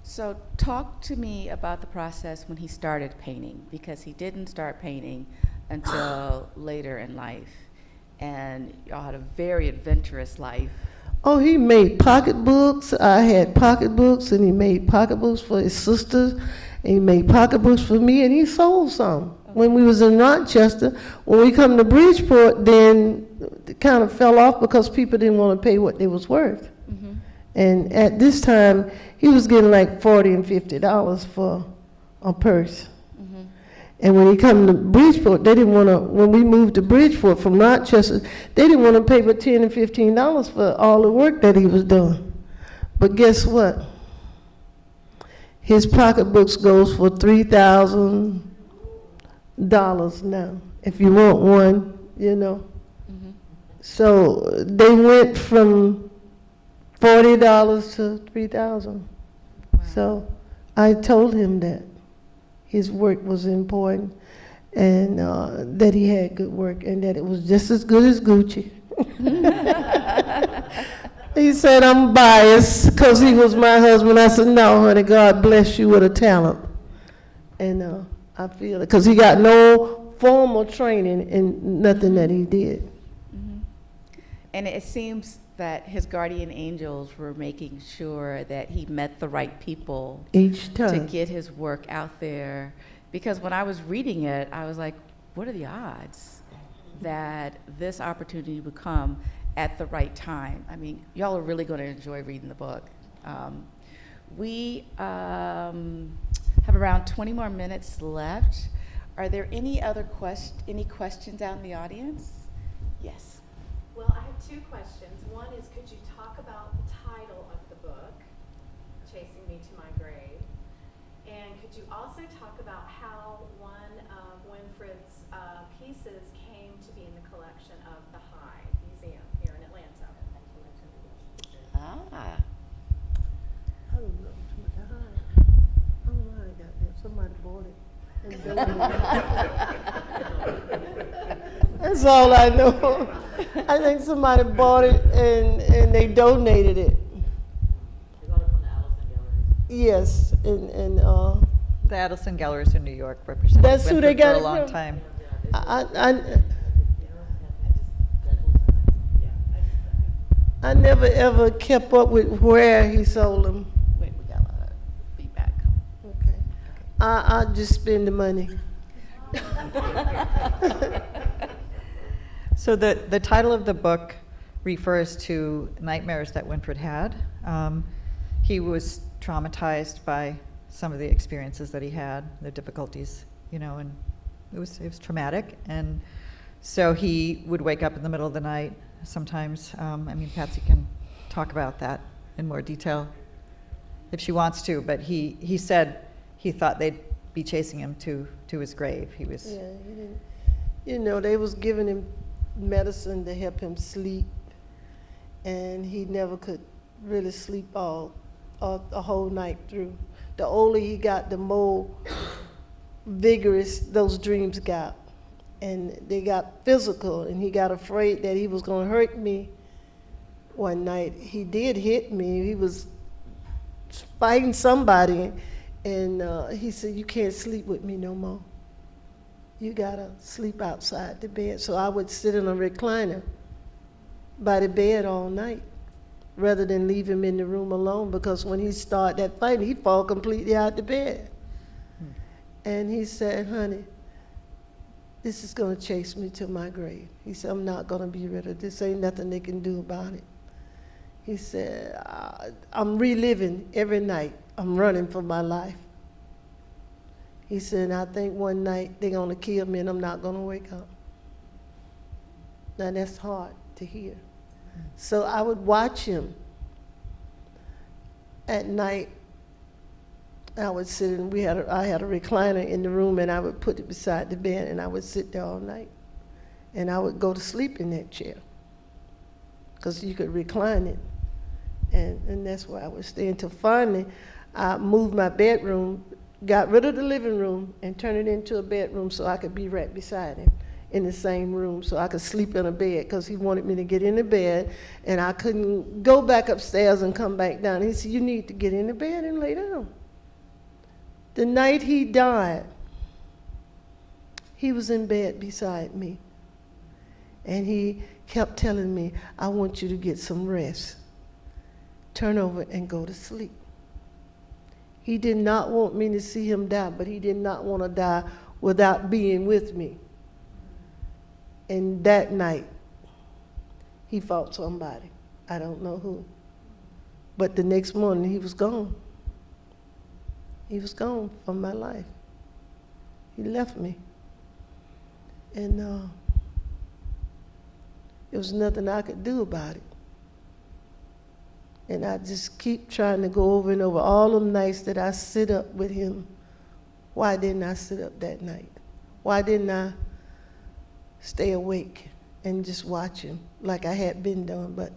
So talk to me about the process when he started painting, because he didn't start painting until later in life. And y'all had a very adventurous life. Oh, he made pocketbooks. I had pocketbooks, and he made pocketbooks for his sisters, and he made pocketbooks for me, and he sold some. When we was in Rochester, when we come to Bridgeport, then it kind of fell off because people didn't want to pay what they was worth. And at this time, he was getting like $40 and $50 for a purse. And when he come to Bridgeport, they didn't want to, when we moved to Bridgeport from Rochester, they didn't want to pay but $10 and $15 for all the work that he was doing. But guess what? His pocketbooks goes for $3,000 now, if you want one, you know. So they went from $40 to $3,000. So I told him that his work was important, and that he had good work, and that it was just as good as Gucci. He said, I'm biased because he was my husband. I said, no, honey, God bless you with a talent. And I feel it, because he got no formal training in nothing that he did. And it seems that his guardian angels were making sure that he met the right people Each to time. get his work out there. Because when I was reading it, I was like, what are the odds that this opportunity would come at the right time? I mean, y'all are really going to enjoy reading the book. We have around 20 more minutes left. Are there any other questions out in the audience? Yes. Well, I have two questions. One is, could you talk about the title of the book, Chasing Me to My Grave? And could you also talk about how one of Winfred's pieces came to be in the collection of the High Museum here in Atlanta? Ah. I don't know. I don't know how I got that. Somebody bought it. And that's all I know. I think somebody bought it and they donated it. They got it from the Allison Gallery. Yes, and The Addison Galleries in New York represented That's who they Winfred got for it a long from? time. I never ever kept up with where he sold them. Wait, we got a lot of feedback. Okay. I just spend the money. So the title of the book refers to nightmares that Winfred had. He was traumatized by some of the experiences that he had, the difficulties, you know, and it was traumatic. And so he would wake up in the middle of the night sometimes. I mean, Patsy can talk about that in more detail if she wants to, but he said he thought they'd be chasing him to his grave. He was... Yeah, he didn't. You know, they was giving him medicine to help him sleep, and he never could really sleep a whole night through. The older he got, the more vigorous those dreams got, and they got physical, and he got afraid that he was going to hurt me. One night he did hit me. He was fighting somebody, and he said, you can't sleep with me no more. You gotta sleep outside the bed. So I would sit in a recliner by the bed all night rather than leave him in the room alone, because when he started that fight, he'd fall completely out the bed. And he said, honey, this is gonna chase me to my grave. He said, I'm not gonna be rid of this. Ain't nothing they can do about it. He said, I'm reliving every night. I'm running for my life. He said, I think one night they're gonna kill me and I'm not gonna wake up. Now that's hard to hear. So I would watch him at night. I would sit in, I had a recliner in the room, and I would put it beside the bed, and I would sit there all night. And I would go to sleep in that chair, because you could recline it. And that's where I would stay until finally I moved my bedroom, got rid of the living room, and turned it into a bedroom so I could be right beside him in the same room, so I could sleep in a bed, because he wanted me to get in the bed, and I couldn't go back upstairs and come back down. He said, you need to get in the bed and lay down. The night he died, he was in bed beside me. And he kept telling me, I want you to get some rest. Turn over and go to sleep. He did not want me to see him die, but he did not want to die without being with me. And that night, he fought somebody. I don't know who. But the next morning, he was gone. He was gone from my life. He left me. And there was nothing I could do about it. And I just keep trying to go over and over all them nights that I sit up with him. Why didn't I sit up that night? Why didn't I stay awake and just watch him like I had been doing? But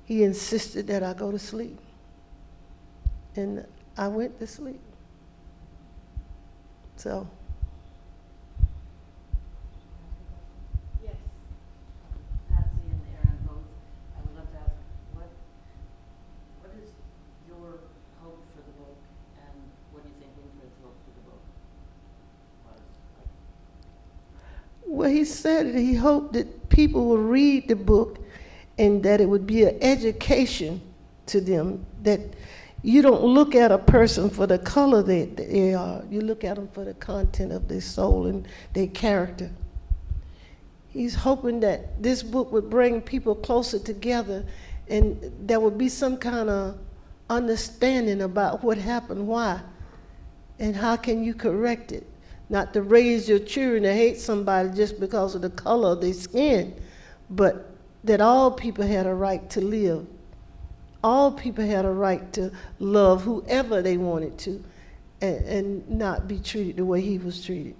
he insisted that I go to sleep. And I went to sleep. So. Yes. Patsy and Erin both, I would love to ask, what is your hope for the book, and what do you think Winfred's hope for the book was? Well, he said that he hoped that people would read the book and that it would be an education to them, that you don't look at a person for the color that they are. You look at them for the content of their soul and their character. He's hoping that this book would bring people closer together and there would be some kind of understanding about what happened, why, and how can you correct it. Not to raise your children to hate somebody just because of the color of their skin, but that all people had a right to live. All people had a right to love whoever they wanted to and not be treated the way he was treated.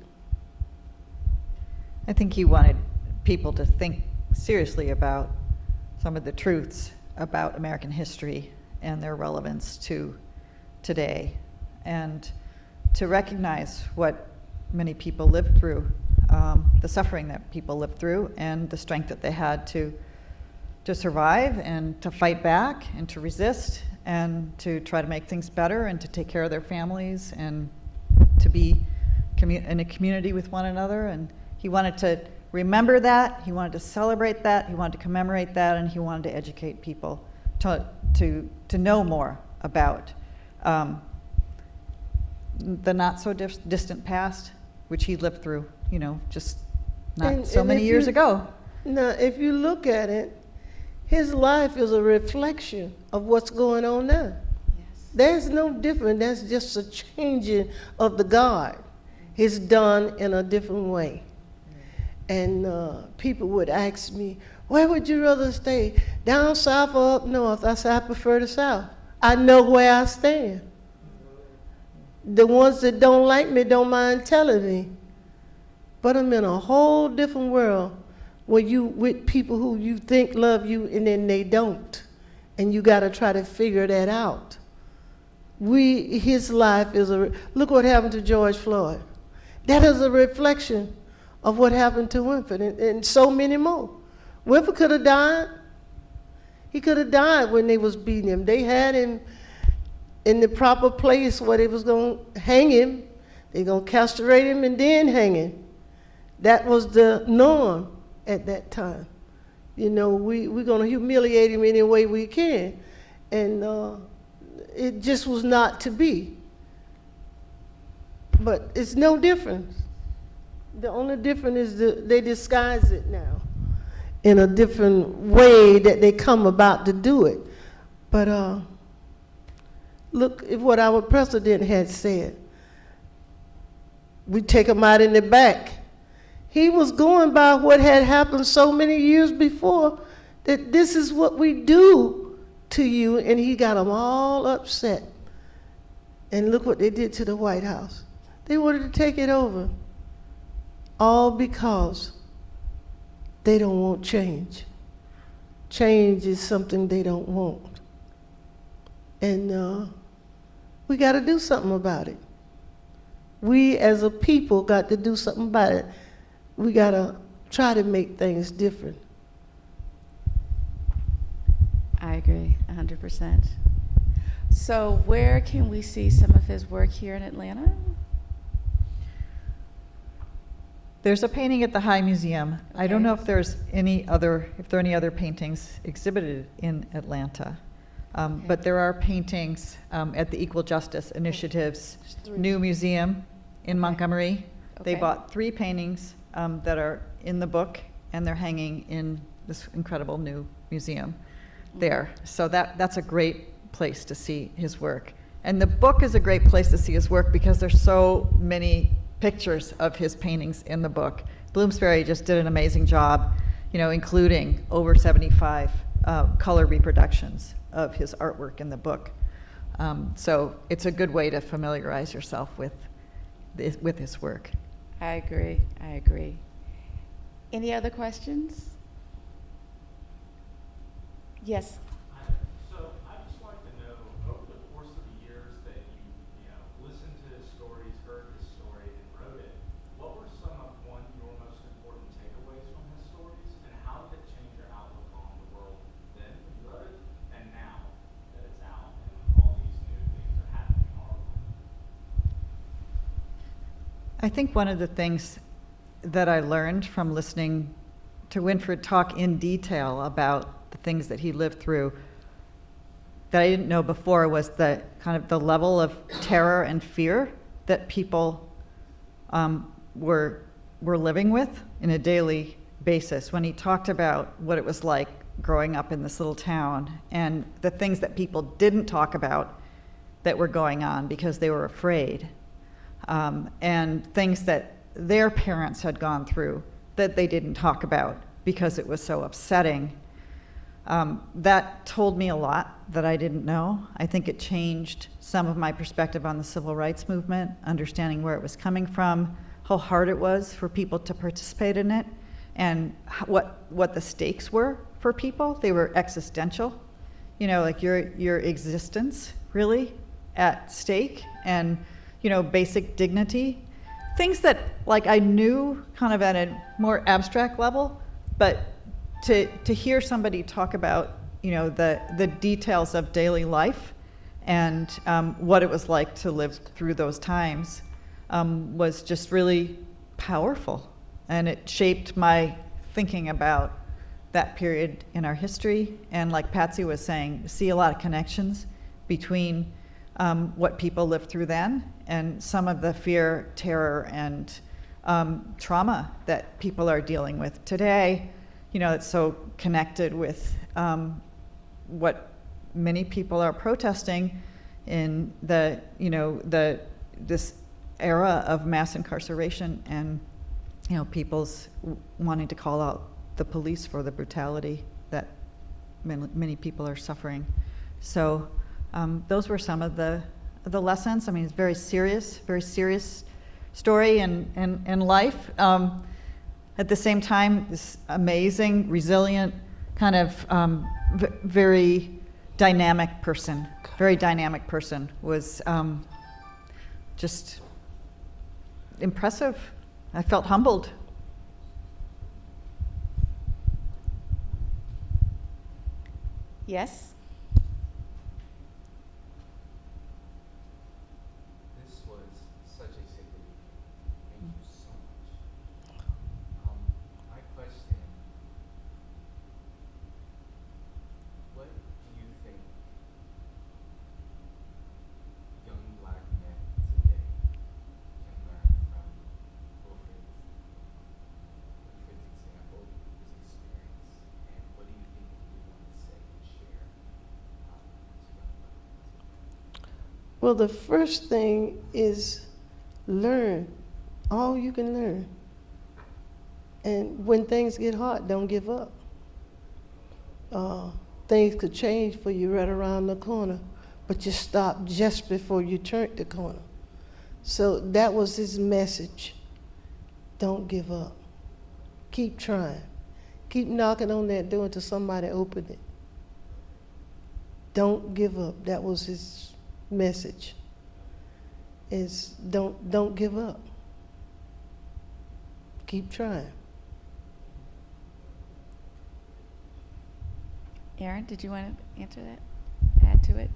I think he wanted people to think seriously about some of the truths about American history and their relevance to today, and to recognize what many people lived through, the suffering that people lived through, and the strength that they had to survive and to fight back and to resist and to try to make things better and to take care of their families and to be in a community with one another. And he wanted to remember that, he wanted to celebrate that, he wanted to commemorate that, and he wanted to educate people to know more about the not so distant past, which he lived through, just not so many years ago. Now, if you look at it, his life is a reflection of what's going on now. Yes. There's no different. That's just a changing of the guard. It's done in a different way. And people would ask me, where would you rather stay, down south or up north? I said, I prefer the south. I know where I stand. The ones that don't like me don't mind telling me. But I'm in a whole different world where you with people who you think love you and then they don't. And you got to try to figure that out. His life is look what happened to George Floyd. That is a reflection of what happened to Winfred and so many more. Winfred could have died. He could have died when they was beating him. They had him in the proper place where they was going to hang him. They're going to castrate him and then hang him. That was the norm at that time. We're going to humiliate him any way we can. And it just was not to be. But it's no difference. The only difference is they disguise it now in a different way that they come about to do it. But look at what our president had said. We take him out in the back. He was going by what had happened so many years before, that this is what we do to you, and he got them all upset. And look what they did to the White House. They wanted to take it over, all because they don't want change. Change is something they don't want. And we got to do something about it. We as a people got to do something about it. We got to try to make things different. I agree, 100%. So where can we see some of his work here in Atlanta? There's a painting at the High Museum. I don't Okay. know if there are any other paintings exhibited in Atlanta. But there are paintings at the Equal Justice Initiative's new museum in Montgomery. They Okay. bought 3 paintings that are in the book, and they're hanging in this incredible new museum there. So that's a great place to see his work. And the book is a great place to see his work because there's so many pictures of his paintings in the book. Bloomsbury just did an amazing job, including over 75 color reproductions of his artwork in the book. So it's a good way to familiarize yourself with his work. I agree. Any other questions? Yes. So I just like to know, over the course of the years that you listened to his stories, heard his story, and wrote it, what were some of your most important takeaways from his stories, and how did it change your outlook on the world then when you wrote it, and now that it's out and all these new things are happening in our world? I think one of the things that I learned from listening to Winfred talk in detail about the things that he lived through that I didn't know before was the kind of the level of terror and fear that people were living with in a daily basis. When he talked about what it was like growing up in this little town and the things that people didn't talk about that were going on because they were afraid, and things that their parents had gone through that they didn't talk about because it was so upsetting. That told me a lot that I didn't know. I think it changed some of my perspective on the civil rights movement, understanding where it was coming from, how hard it was for people to participate in it, and what the stakes were for people. They were existential, like your existence really at stake, and basic dignity. Things that I knew kind of at a more abstract level, but to hear somebody talk about the details of daily life and what it was like to live through those times was just really powerful, and it shaped my thinking about that period in our history. And like Patsy was saying, see a lot of connections between what people lived through then and some of the fear, terror, and trauma that people are dealing with today. It's so connected with what many people are protesting in this era of mass incarceration, and people's wanting to call out the police for the brutality that many people are suffering. So those were some of the lessons. I mean, it's very serious story in life. At the same time, this amazing, resilient, kind of very dynamic person was just impressive. I felt humbled. Yes. This was such a sacred evening. Thank you so much. My question, what do you think young black men today can learn from Wilfred's example, his experience, and what do you think he would want to say and share to young black men? Well, the first thing is learn all you can learn. And when things get hard, don't give up. Things could change for you right around the corner, but you stop just before you turn the corner. So that was his message. Don't give up. Keep trying. Keep knocking on that door until somebody opens it. Don't give up. That was his message. Is don't give up. Keep trying. Erin, did you want to answer that? Add to it?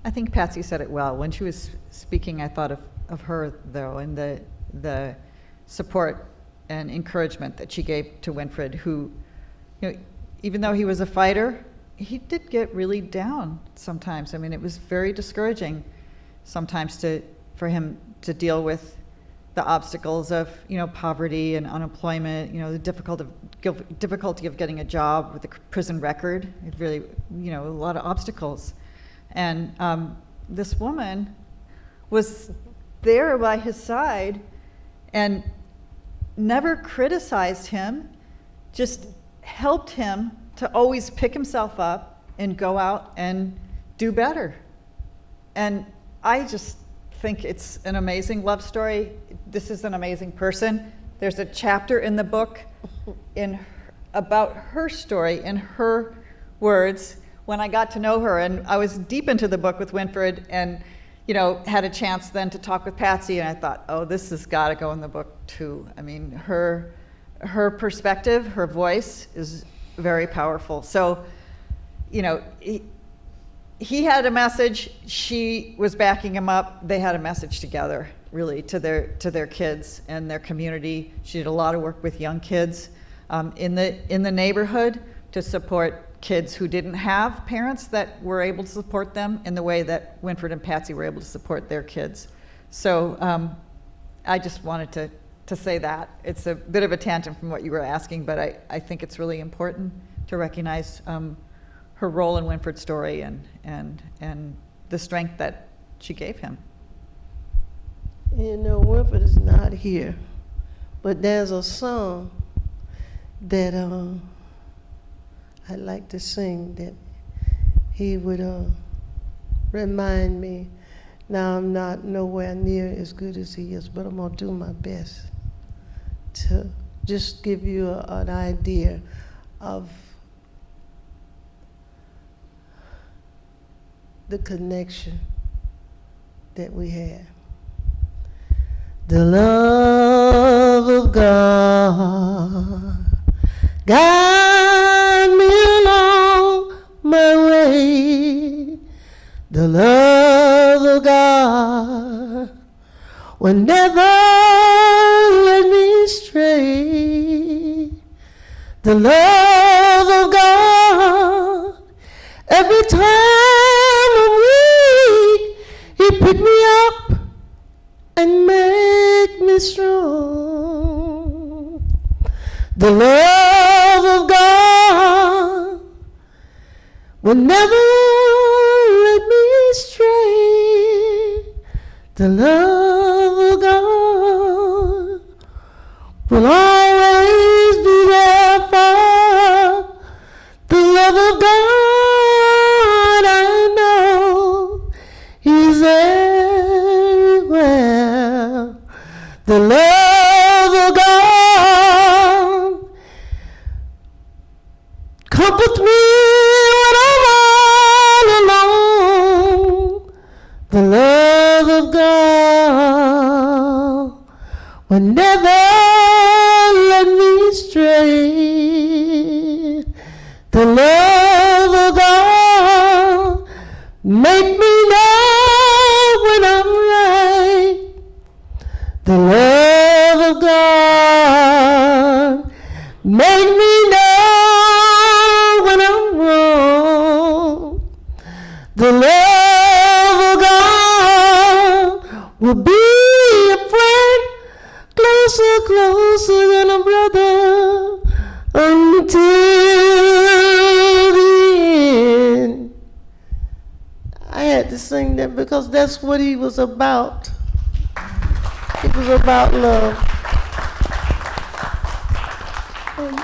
I think Patsy said it well. When she was speaking, I thought of her, though, and the support and encouragement that she gave to Winfred, who, even though he was a fighter, he did get really down sometimes. I mean, it was very discouraging sometimes for him to deal with the obstacles of, poverty and unemployment, the difficulty of getting a job with a prison record. It really, a lot of obstacles. And this woman was there by his side and never criticized him, just helped him to always pick himself up and go out and do better. And I just think it's an amazing love story. This is an amazing person. There's a chapter in the book about her story in her words. When I got to know her, and I was deep into the book with Winfred, and had a chance then to talk with Patsy, and I thought, oh, this has got to go in the book too. I mean, her perspective, her voice is very powerful. So, he had a message, she was backing him up. They had a message together, really, to their kids and their community. She did a lot of work with young kids in the neighborhood to support kids who didn't have parents that were able to support them in the way that Winfred and Patsy were able to support their kids. So I just wanted to say that. It's a bit of a tangent from what you were asking, but I think it's really important to recognize her role in Winfred's story and the strength that she gave him. Winfred is not here, but there's a song that I'd like to sing that he would remind me. Now, I'm not nowhere near as good as he is, but I'm going to do my best to just give you an idea of the connection that we had. The love of God guide me along my way. The love of God will never let me stray. The love of God, every time I'm weak, He pick me up and make me strong. The love of God will never let me stray. The love of God will always be there for. The love of God, I know He's everywhere. The love of God comforts me when I'm all alone. The love of God will never let me stray. The love of God make me know when I'm right. The love of God make me know when I'm wrong. The love of God will be a friend, closer, closer than a brother, until the end. I had to sing that because that's what he was about. It was about love. And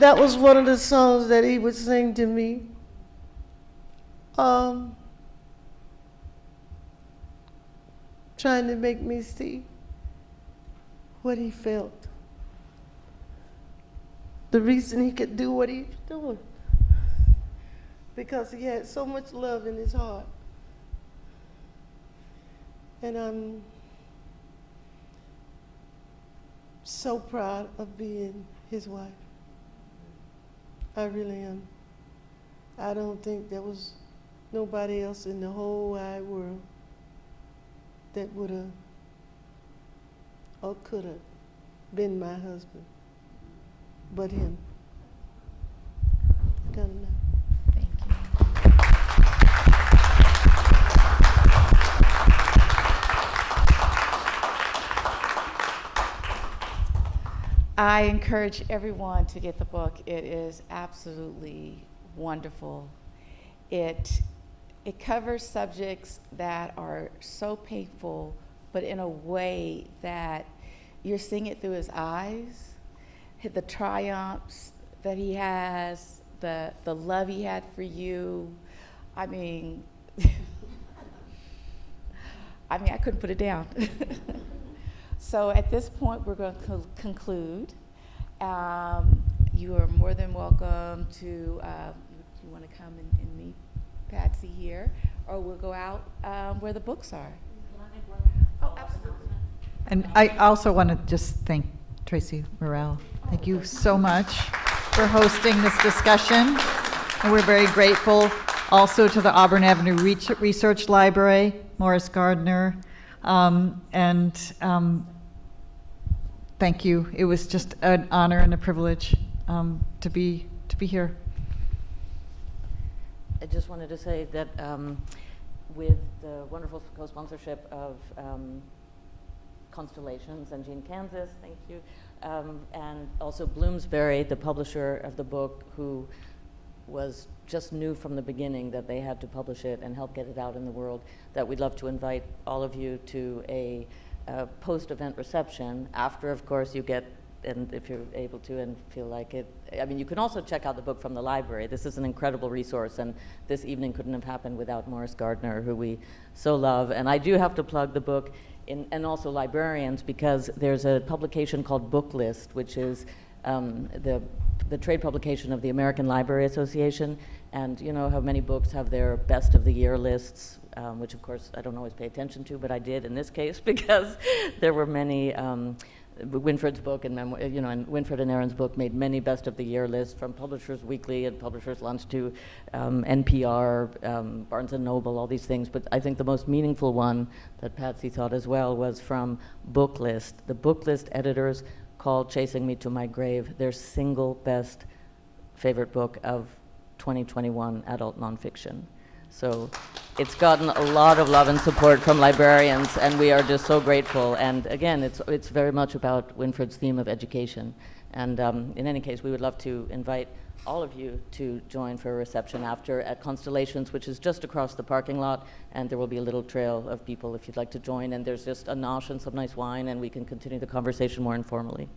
that was one of the songs that he would sing to me. Trying to make me see what he felt. The reason he could do what he was doing. Because he had so much love in his heart. And I'm so proud of being his wife. I really am. I don't think there was nobody else in the whole wide world that would have or could have been my husband, but him. Got enough. Thank you. I encourage everyone to get the book. It is absolutely wonderful. It covers subjects that are so painful, but in a way that you're seeing it through his eyes, the triumphs that he has, the love he had for you. I mean, I couldn't put it down. So at this point, we're going to conclude. You are more than welcome to, you want to come and meet Patsy here, or we'll go out where the books are. Oh, absolutely. And I also want to just thank Tracy Morrell. Thank you so much for hosting this discussion. And we're very grateful also to the Auburn Avenue Research Library, Morris Gardner, thank you. It was just an honor and a privilege to be here. I just wanted to say that with the wonderful co-sponsorship of Constellations and Gene Kansas, thank you, and also Bloomsbury, the publisher of the book, who was just knew from the beginning that they had to publish it and help get it out in the world, that we'd love to invite all of you to a post-event reception after, of course, you get, and if you're able to and feel like it, I mean, you can also check out the book from the library. This is an incredible resource, and this evening couldn't have happened without Morris Gardner, who we so love. And I do have to plug the book, and also librarians, because there's a publication called Booklist, which is the trade publication of the American Library Association. And you know how many books have their best of the year lists, which of course I don't always pay attention to, but I did in this case because there were many, Winfred's book and Memoir, and Winfred and Erin's book made many best of the year lists, from Publishers Weekly and Publishers Lunch to NPR, Barnes and Noble, all these things. But I think the most meaningful one that Patsy thought as well was from Booklist. The Booklist editors called Chasing Me to My Grave their single best favorite book of 2021 adult nonfiction. So it's gotten a lot of love and support from librarians, and we are just so grateful. And again, it's very much about Winfred's theme of education. And in any case, we would love to invite all of you to join for a reception after at Constellations, which is just across the parking lot, and there will be a little trail of people if you'd like to join, and there's just a nosh and some nice wine, and we can continue the conversation more informally.